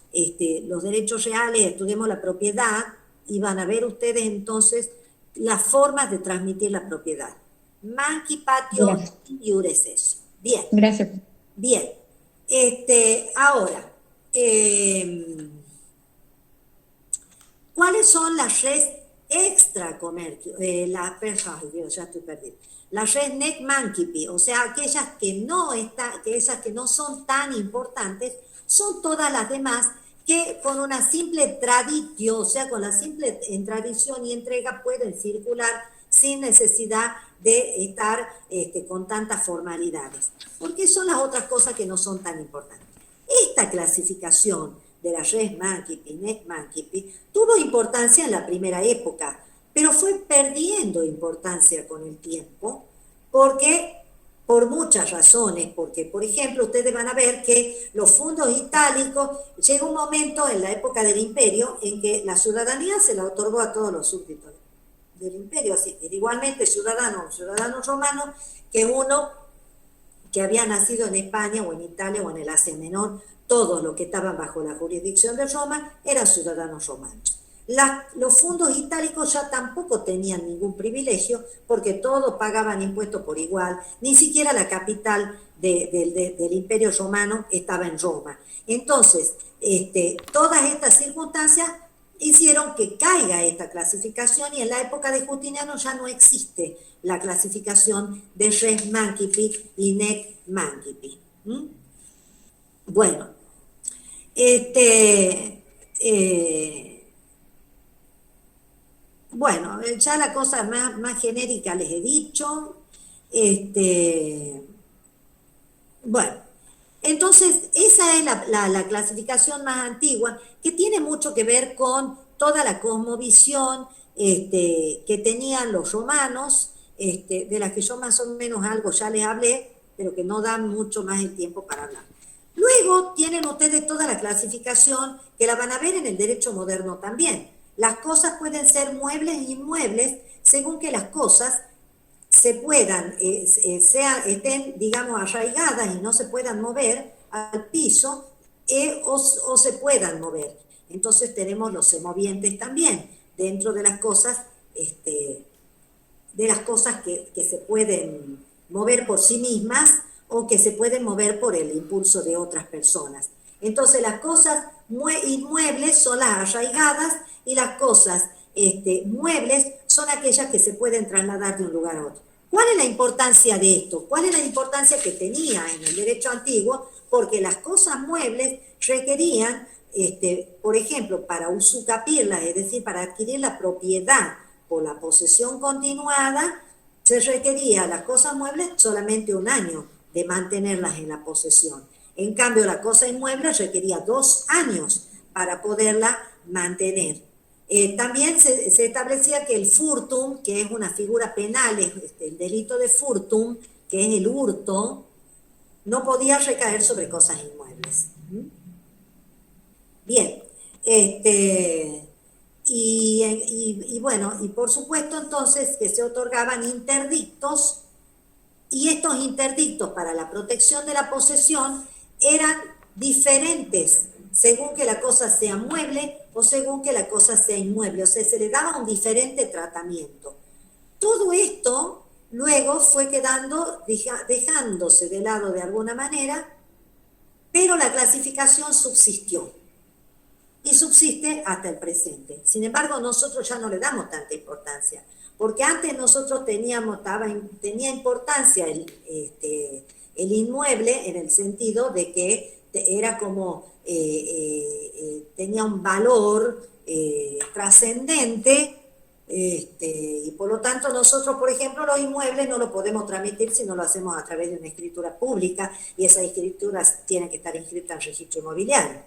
los derechos reales, estudiemos la propiedad, y van a ver ustedes entonces las formas de transmitir la propiedad. Manqui, patio, Gracias. iure ceso. Bien. Gracias. Bien. Ahora, ¿cuáles son las res extracomercio? Ay Dios, ya estoy perdida. Las res nec mancipi, o sea, aquellas que no son tan importantes, son todas las demás que con una simple traditio, o sea, con la simple tradición y entrega, pueden circular sin necesidad de estar con tantas formalidades. Porque son las otras cosas que no son tan importantes. Esta clasificación de la res mancipi, nec mancipi, tuvo importancia en la primera época, pero fue perdiendo importancia con el tiempo, porque por muchas razones, porque por ejemplo ustedes van a ver que los fundos itálicos, llega un momento en la época del imperio en que la ciudadanía se la otorgó a todos los súbditos del imperio, así que igualmente ciudadanos romanos, que uno que había nacido en España o en Italia o en el Asia Menor, todos los que estaban bajo la jurisdicción de Roma eran ciudadanos romanos. Los fundos itálicos ya tampoco tenían ningún privilegio porque todos pagaban impuestos por igual, ni siquiera la capital del Imperio Romano estaba en Roma. Entonces, todas estas circunstancias hicieron que caiga esta clasificación, y en la época de Justiniano ya no existe la clasificación de res mancipi y nec mancipi. Bueno, bueno, ya la cosa más genérica les he dicho. Bueno, entonces esa es la clasificación más antigua, que tiene mucho que ver con toda la cosmovisión que tenían los romanos, de la que yo más o menos algo ya les hablé, pero que no dan mucho más el tiempo para hablar. Luego tienen ustedes toda la clasificación que la van a ver en el derecho moderno también. Las cosas pueden ser muebles e inmuebles según que las cosas se puedan, estén, digamos, arraigadas y no se puedan mover al piso o se puedan mover. Entonces tenemos los semovientes también, dentro de las cosas, que se pueden mover por sí mismas o que se pueden mover por el impulso de otras personas. Entonces las cosas inmuebles son las arraigadas y las cosas muebles son aquellas que se pueden trasladar de un lugar a otro. ¿Cuál es la importancia de esto? ¿Cuál es la importancia que tenía en el derecho antiguo? Porque las cosas muebles requerían, por ejemplo, para usucapirlas, es decir, para adquirir la propiedad por la posesión continuada, se requería a las cosas muebles solamente 1 año de mantenerlas en la posesión. En cambio, la cosa inmueble requería 2 años para poderla mantener. También se establecía que el furtum, que es una figura penal, el delito de furtum, que es el hurto, no podía recaer sobre cosas inmuebles. Bien, y bueno, y por supuesto entonces que se otorgaban interdictos, y estos interdictos para la protección de la posesión eran diferentes según que la cosa sea mueble o según que la cosa sea inmueble, o sea, se le daba un diferente tratamiento. Todo esto luego fue quedando, dejándose de lado de alguna manera, pero la clasificación subsistió y subsiste hasta el presente. Sin embargo, nosotros ya no le damos tanta importancia, porque antes nosotros tenía importancia el inmueble en el sentido de que era como tenía un valor trascendente, y por lo tanto nosotros, por ejemplo, los inmuebles no lo podemos transmitir si no lo hacemos a través de una escritura pública, y esas escrituras tienen que estar inscritas en registro inmobiliario.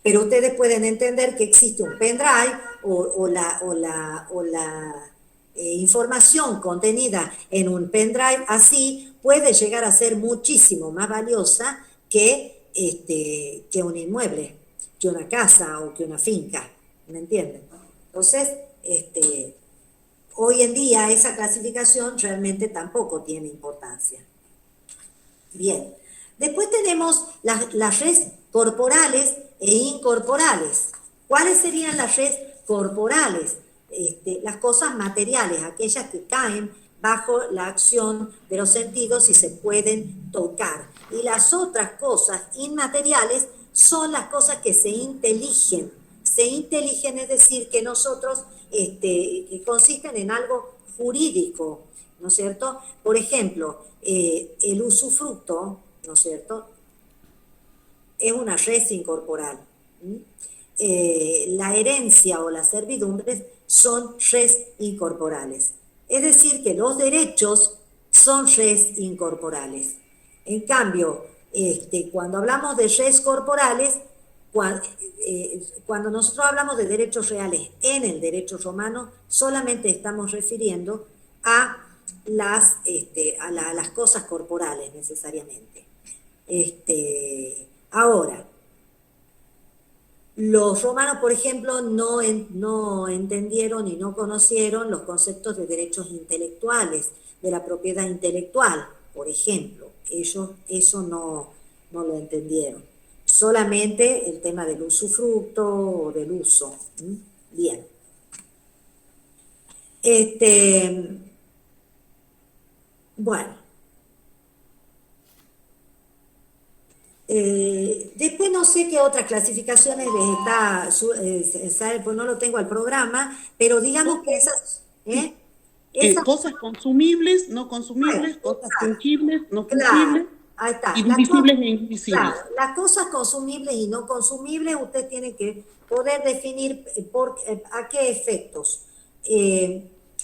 Pero ustedes pueden entender que existe un pendrive o la información contenida en un pendrive así puede llegar a ser muchísimo más valiosa que un inmueble, que una casa o que una finca, ¿me entienden? Entonces, hoy en día esa clasificación realmente tampoco tiene importancia. Bien. Después tenemos las res corporales e incorporales. ¿Cuáles serían las res corporales? Las cosas materiales, aquellas que caen bajo la acción de los sentidos y se pueden tocar. Y las otras cosas inmateriales son las cosas que se inteligen. Se inteligen, es decir, que nosotros, que consisten en algo jurídico, ¿no es cierto? Por ejemplo, el usufructo, ¿no es cierto?, es una res incorporal. La herencia o las servidumbres son res incorporales. Es decir, que los derechos son res incorporales. En cambio, cuando hablamos de res corporales, cuando nosotros hablamos de derechos reales en el derecho romano, solamente estamos refiriendo a las cosas corporales necesariamente. Ahora, los romanos, por ejemplo, no entendieron y no conocieron los conceptos de derechos intelectuales, de la propiedad intelectual, por ejemplo. Ellos eso no lo entendieron. Solamente el tema del usufructo o del uso. Bien. Bueno. Después no sé qué otras clasificaciones pues no lo tengo al programa, pero digamos que esas... Cosas consumibles, no consumibles, cosas fungibles, no fungibles, claro, ahí está. y divisibles e indivisibles. Claro, las cosas consumibles y no consumibles usted tiene que poder definir a qué efectos.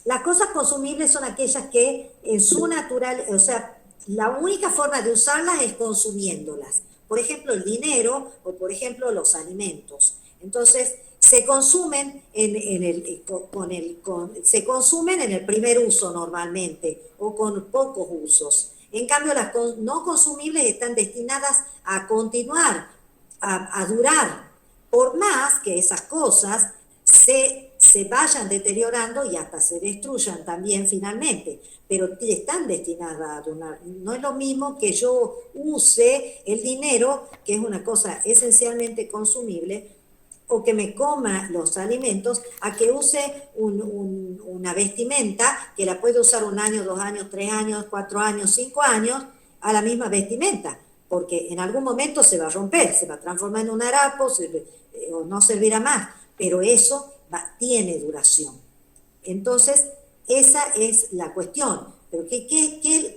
Las cosas consumibles son aquellas que en su natural, o sea, la única forma de usarlas es consumiéndolas. Por ejemplo, el dinero o, por ejemplo, los alimentos. Entonces, se consumen se consumen en el primer uso normalmente o con pocos usos. En cambio, las no consumibles están destinadas a continuar, a durar, por más que esas cosas se vayan deteriorando y hasta se destruyan también finalmente, pero están destinadas a durar. No es lo mismo que yo use el dinero, que es una cosa esencialmente consumible, o que me coma los alimentos, a que use una vestimenta que la puedo usar 1 año, 2 años, 3 años, 4 años, 5 años, a la misma vestimenta, porque en algún momento se va a romper, se va a transformar en un harapo, o no servirá más, pero eso tiene duración. Entonces, esa es la cuestión. Pero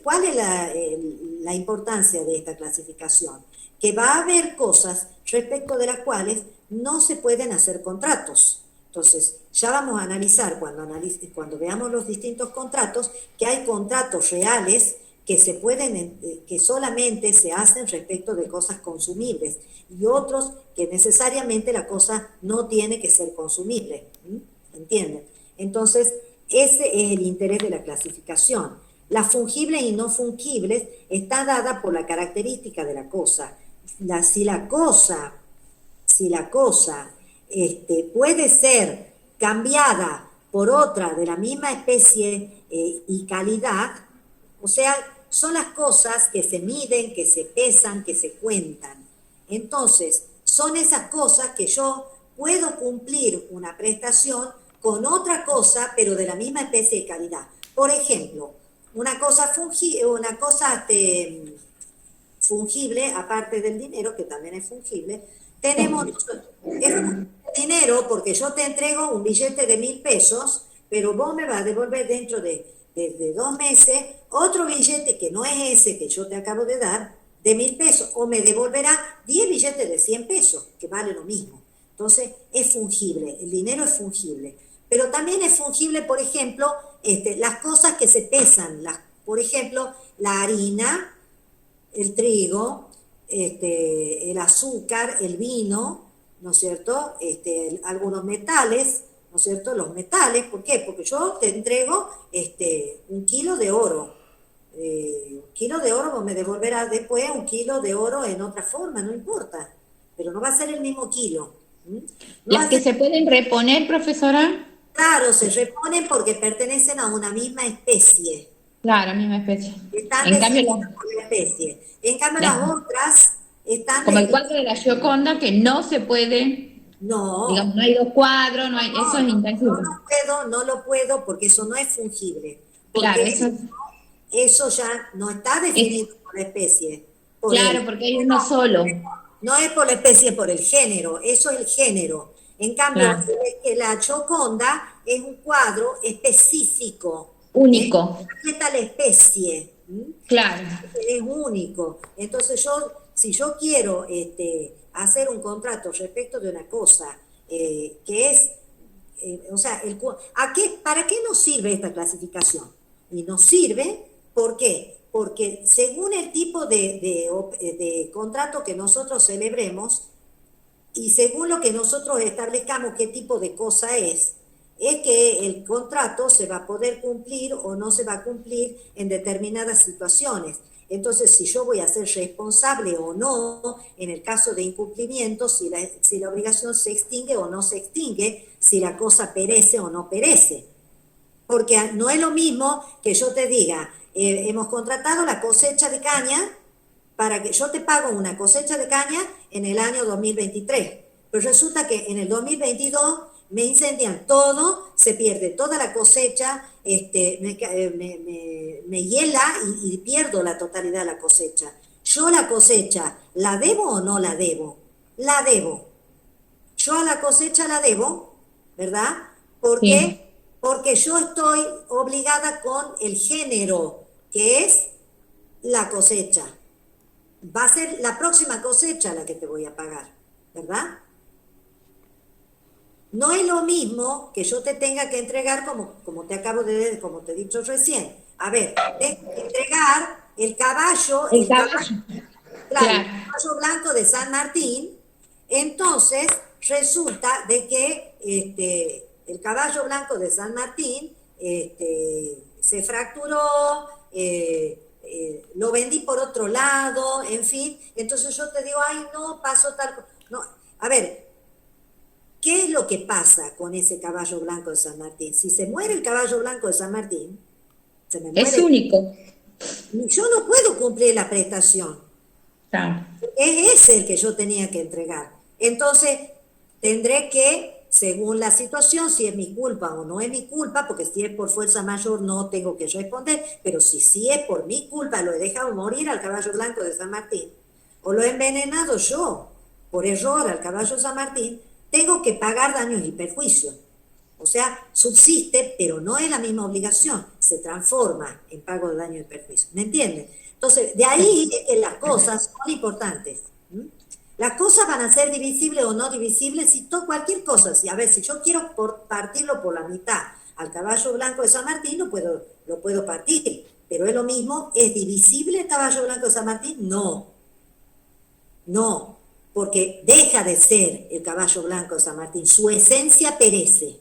¿cuál es la importancia de esta clasificación? Que va a haber cosas respecto de las cuales no se pueden hacer contratos. Entonces, ya vamos a analizar, cuando veamos los distintos contratos, que hay contratos reales que solamente se hacen respecto de cosas consumibles, y otros que necesariamente la cosa no tiene que ser consumible. ¿Entienden? Entonces, ese es el interés de la clasificación. Las fungibles y no fungibles está dada por la característica de la cosa. Si la cosa puede ser cambiada por otra de la misma especie y calidad, o sea, son las cosas que se miden, que se pesan, que se cuentan. Entonces, son esas cosas que yo puedo cumplir una prestación con otra cosa, pero de la misma especie y calidad. Por ejemplo, una cosa fungible, aparte del dinero, que también es fungible, tenemos dinero porque yo te entrego un billete de 1.000 pesos, pero vos me vas a devolver dentro de 2 meses otro billete que no es ese que yo te acabo de dar, de 1.000 pesos, o me devolverá 10 billetes de 100 pesos, que vale lo mismo. Entonces, es fungible, el dinero es fungible. Pero también es fungible, por ejemplo, las cosas que se pesan, por ejemplo, la harina, el trigo, el azúcar, el vino, ¿no es cierto? Algunos metales, ¿no es cierto? Los metales, ¿por qué? Porque yo te entrego 1 kilo de oro. 1 kilo de oro, vos me devolverás después 1 kilo de oro en otra forma, no importa, pero no va a ser el mismo kilo. ¿Las que se pueden reponer, profesora? Claro, se reponen porque pertenecen a una misma especie. Claro, misma especie. Están En cambio, definidas por la especie. En cambio, las- las otras están como el definidas. cuadro de la Gioconda, que no se puede, No, digamos, no hay dos cuadros, no hay, eso es intangible. no lo puedo porque eso no es fungible. Claro, Porque eso ya no está es definido por la especie. Por claro, el, porque hay uno solo. no es por la especie, es por el género. Eso es el género. En cambio, Claro, la Gioconda es un cuadro específico. único, Respeta la especie. claro. Es único. Entonces si yo quiero hacer un contrato respecto de una cosa que es, o sea, ¿para qué nos sirve esta clasificación? Y nos sirve, ¿por qué? Porque según el tipo de contrato que nosotros celebremos y según lo que nosotros establezcamos qué tipo de cosa es que el contrato se va a poder cumplir o no se va a cumplir en determinadas situaciones. Entonces, si yo voy a ser responsable o no, en el caso de incumplimiento, si la obligación se extingue o no se extingue, si la cosa perece o no perece. Porque no es lo mismo que yo te diga, hemos contratado la cosecha de caña para que yo te pago una cosecha de caña en el año 2023. Pero resulta que en el 2022 me incendian todo, se pierde toda la cosecha, me hiela y pierdo la totalidad de la cosecha. Yo la cosecha, ¿la debo o no la debo? La debo. Yo a la cosecha la debo, ¿verdad? ¿Por qué? Sí. Porque yo estoy obligada con el género, que es la cosecha. Va a ser la próxima cosecha la que te voy a pagar, ¿verdad? No es lo mismo que yo te tenga que entregar como te he dicho recién. A ver, tengo que entregar el caballo, El caballo. claro, el caballo blanco de San Martín. Entonces resulta de que el caballo blanco de San Martín se fracturó, lo vendí por otro lado, en fin. Entonces yo te digo, ay, no, pasó tal cosa. No, a ver, ¿qué es lo que pasa con ese caballo blanco de San Martín? Si se muere el caballo blanco de San Martín, se me muere. Es único. Yo no puedo cumplir la prestación. Claro. Es ese el que yo tenía que entregar. Entonces, tendré que, según la situación, si es mi culpa o no es mi culpa, porque si es por fuerza mayor no tengo que responder, pero si es por mi culpa, lo he dejado morir al caballo blanco de San Martín, o lo he envenenado yo, por error al caballo de San Martín, tengo que pagar daños y perjuicios. O sea, subsiste, pero no es la misma obligación, se transforma en pago de daños y perjuicios. ¿Me entienden? Entonces, de ahí es que las cosas son importantes. Las cosas van a ser divisibles o no divisibles, si cualquier cosa. A ver, si yo quiero partirlo por la mitad al caballo blanco de San Martín, lo puedo partir. Pero es lo mismo, ¿es divisible el caballo blanco de San Martín? No. No, porque deja de ser el caballo blanco de San Martín. Su esencia perece.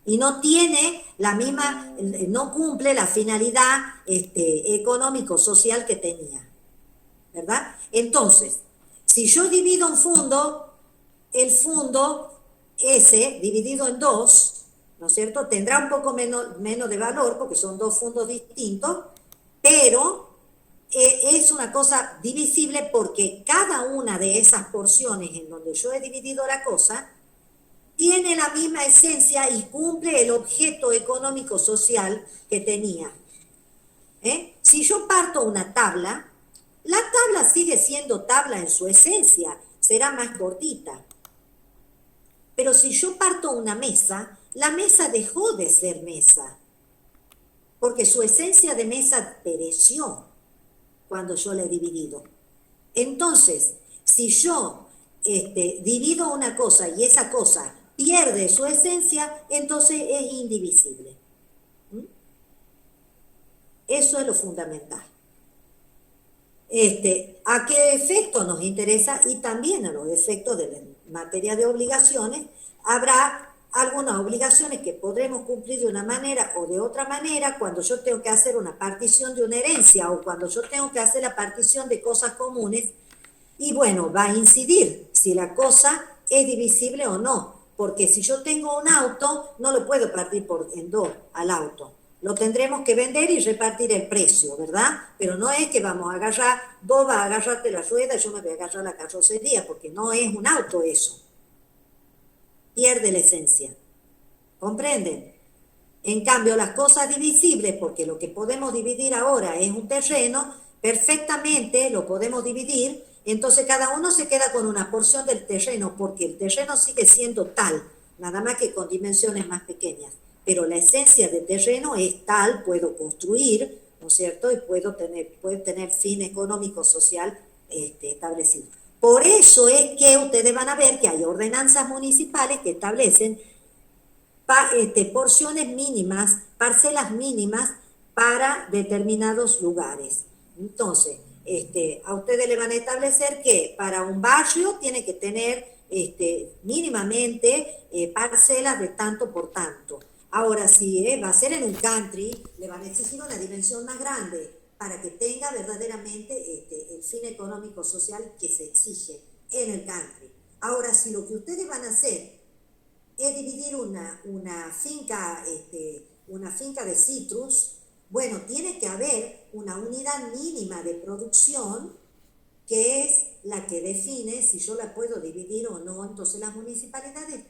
Y no tiene la misma, no cumple la finalidad económico-social que tenía. ¿Verdad? Entonces, si yo divido un fondo, el fondo ese dividido en dos, ¿no es cierto? Tendrá un poco menos de valor porque son dos fondos distintos, pero es una cosa divisible porque cada una de esas porciones en donde yo he dividido la cosa tiene la misma esencia y cumple el objeto económico-social que tenía. Si yo parto una tabla, la tabla sigue siendo tabla en su esencia, será más cortita. Pero si yo parto una mesa, la mesa dejó de ser mesa, porque su esencia de mesa pereció cuando yo la he dividido. Entonces, si yo divido una cosa y esa cosa pierde su esencia, entonces es indivisible. Eso es lo fundamental. ¿A qué efecto nos interesa? Y también a los efectos de la materia de obligaciones. Habrá algunas obligaciones que podremos cumplir de una manera o de otra manera cuando yo tengo que hacer una partición de una herencia o cuando yo tengo que hacer la partición de cosas comunes. Y bueno, va a incidir si la cosa es divisible o no. Porque si yo tengo un auto, no lo puedo partir en dos al auto. lo tendremos que vender y repartir el precio, ¿verdad? Pero no es que vamos a agarrar, vos vas a agarrarte la rueda y yo me voy a agarrar la carrocería, porque no es un auto eso. Pierde la esencia. ¿Comprenden? En cambio, las cosas divisibles, porque lo que podemos dividir ahora es un terreno, perfectamente lo podemos dividir, entonces cada uno se queda con una porción del terreno, porque el terreno sigue siendo tal, nada más que con dimensiones más pequeñas. Pero la esencia del terreno es tal, puedo construir, ¿no es cierto? Y puede tener fin económico, social establecido. Por eso es que ustedes van a ver que hay ordenanzas municipales que establecen porciones mínimas, parcelas mínimas para determinados lugares. Entonces, a ustedes le van a establecer que para un barrio tiene que tener mínimamente parcelas de tanto por tanto. Ahora, si va a ser en un country, le van a exigir una dimensión más grande para que tenga verdaderamente el fin económico social que se exige en el country. Ahora, si lo que ustedes van a hacer es dividir una finca de citrus, bueno, tiene que haber una unidad mínima de producción que es la que define si yo la puedo dividir o no. Entonces las municipalidades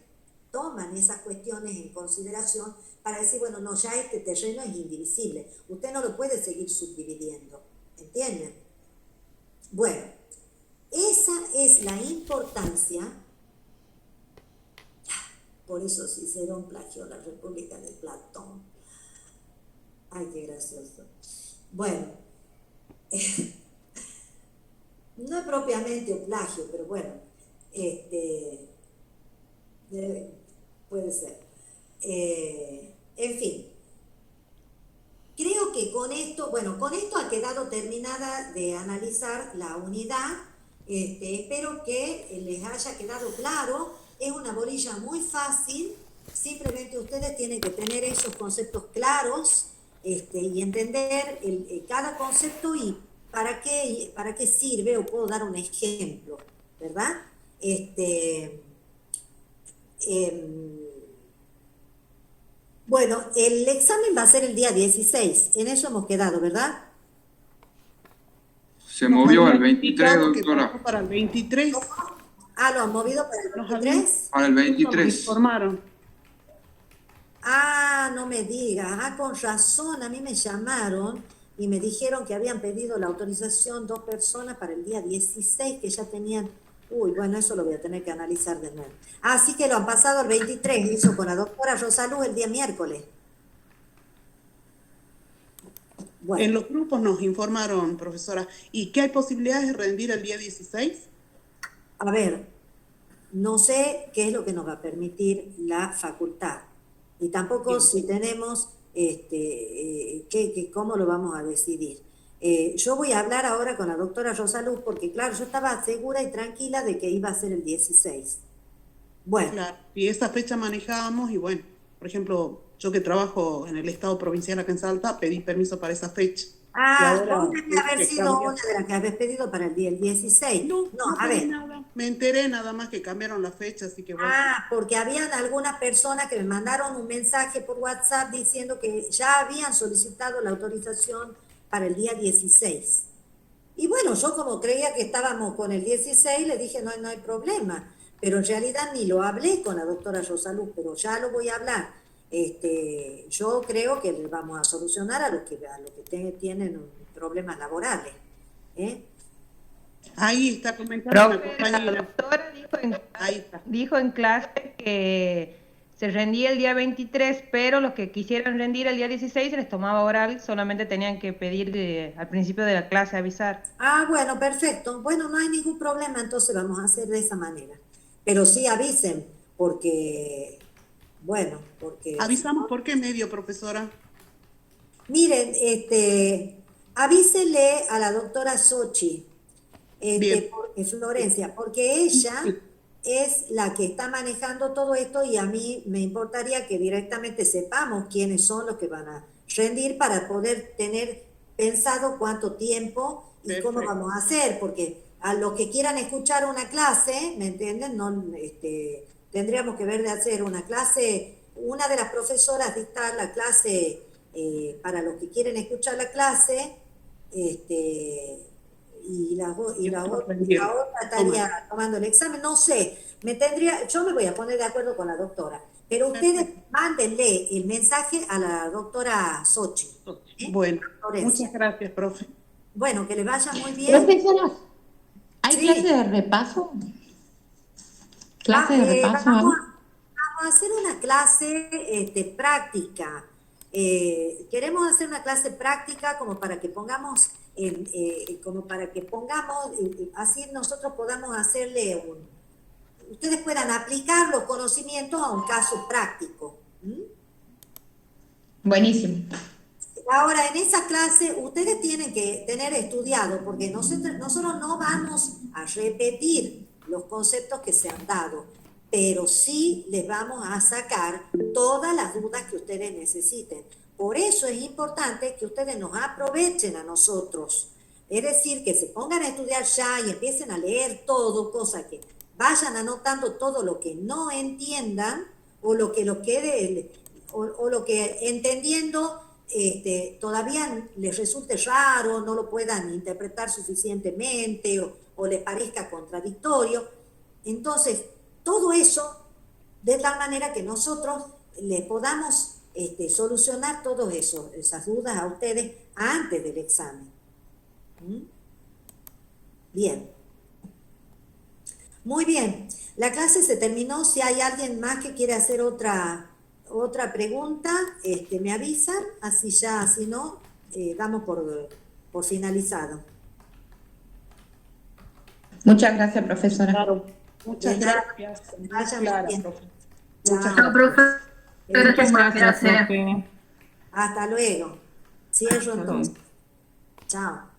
toman esas cuestiones en consideración para decir, bueno, no, ya este terreno es indivisible, usted no lo puede seguir subdividiendo, ¿entienden? Bueno, esa es la importancia. Por eso Cicerón plagió la República de Platón. Ay, qué gracioso. Bueno, no es propiamente un plagio, pero bueno, puede ser. En fin, creo que con esto ha quedado terminada de analizar la unidad. Espero que les haya quedado claro. Es una bolilla muy fácil, simplemente ustedes tienen que tener esos conceptos claros y entender cada concepto y para qué sirve, o puedo dar un ejemplo, ¿verdad? Bueno, el examen va a ser el día 16, en eso hemos quedado, ¿verdad? Se movió al 23, doctora. Para el 23. Ah, ¿lo han movido para el 23? Para el Nos 23. informaron. Ah, no me digas. Ah, con razón, a mí me llamaron y me dijeron que habían pedido la autorización 2 personas para el día 16, que ya tenían... Uy, bueno, eso lo voy a tener que analizar de nuevo. Así que lo han pasado el 23, hizo con la doctora Rosalú el día miércoles. Bueno. En los grupos nos informaron, profesora. ¿Y qué hay posibilidades de rendir el día 16? A ver, no sé qué es lo que nos va a permitir la facultad. Y tampoco si tenemos, cómo lo vamos a decidir. Yo voy a hablar ahora con la doctora Rosaluz, porque claro, yo estaba segura y tranquila de que iba a ser el 16. Bueno. Claro, y esa fecha manejábamos y bueno, por ejemplo, yo que trabajo en el Estado provincial acá en Salta, pedí permiso para esa fecha. Ah, vos debes haber sido una de las que habías pedido para el día 16. No, a ver. Nada. Me enteré nada más que cambiaron la fecha, así que bueno. Ah, porque habían algunas personas que me mandaron un mensaje por WhatsApp diciendo que ya habían solicitado la autorización para el día 16. Y bueno, yo como creía que estábamos con el 16, le dije no hay problema. Pero en realidad ni lo hablé con la doctora Rosaluz, pero ya lo voy a hablar. Yo creo que le vamos a solucionar a los que tienen problemas laborales. Ahí está comentando Profe, la compañera. la doctora dijo en clase que se rendía el día 23, pero los que quisieran rendir el día 16 se les tomaba oral, solamente tenían que pedir al principio de la clase avisar. Ah, bueno, perfecto. Bueno, no hay ningún problema, entonces vamos a hacer de esa manera. Pero sí avisen, porque... Bueno, porque... ¿Avisamos por qué medio, profesora? Miren, avísele a la doctora Sochi, Florencia, porque ella es la que está manejando todo esto y a mí me importaría que directamente sepamos quiénes son los que van a rendir para poder tener pensado cuánto tiempo y Perfecto. Cómo vamos a hacer, porque a los que quieran escuchar una clase, ¿me entienden? No, tendríamos que ver de hacer una clase, una de las profesoras dictar la clase para los que quieren escuchar la clase, y la otra estaría tomando el examen, no sé, yo me voy a poner de acuerdo con la doctora, pero ustedes mándenle el mensaje a la doctora Sochi. Bueno, muchas gracias, profe. Bueno, que les vaya muy bien. Profesora, ¿hay Sí. clase de repaso? ¿Clase de repaso? Vamos a hacer una clase práctica. Queremos hacer una clase práctica como para que pongamos, así nosotros podamos hacerle ustedes puedan aplicar los conocimientos a un caso práctico. Buenísimo. Ahora, en esa clase, ustedes tienen que tener estudiado, porque nosotros no vamos a repetir los conceptos que se han dado, pero sí les vamos a sacar todas las dudas que ustedes necesiten. Por eso es importante que ustedes nos aprovechen a nosotros. Es decir, que se pongan a estudiar ya y empiecen a leer todo, cosa que vayan anotando todo lo que no entiendan o lo que quede, o lo que entendiendo todavía les resulte raro, no lo puedan interpretar suficientemente o les parezca contradictorio. Entonces, todo eso de tal manera que nosotros les podamos solucionar todas esas dudas a ustedes antes del examen. Bien. Muy bien. La clase se terminó. Si hay alguien más que quiere hacer otra pregunta, me avisan, así ya, si no, damos por finalizado. Muchas gracias, profesora. Claro, muchas gracias. Vayan Clara, bien. profe. Chao. Muchas Chao, profe. Muchas gracias. Hasta luego. Cierro entonces. Chao.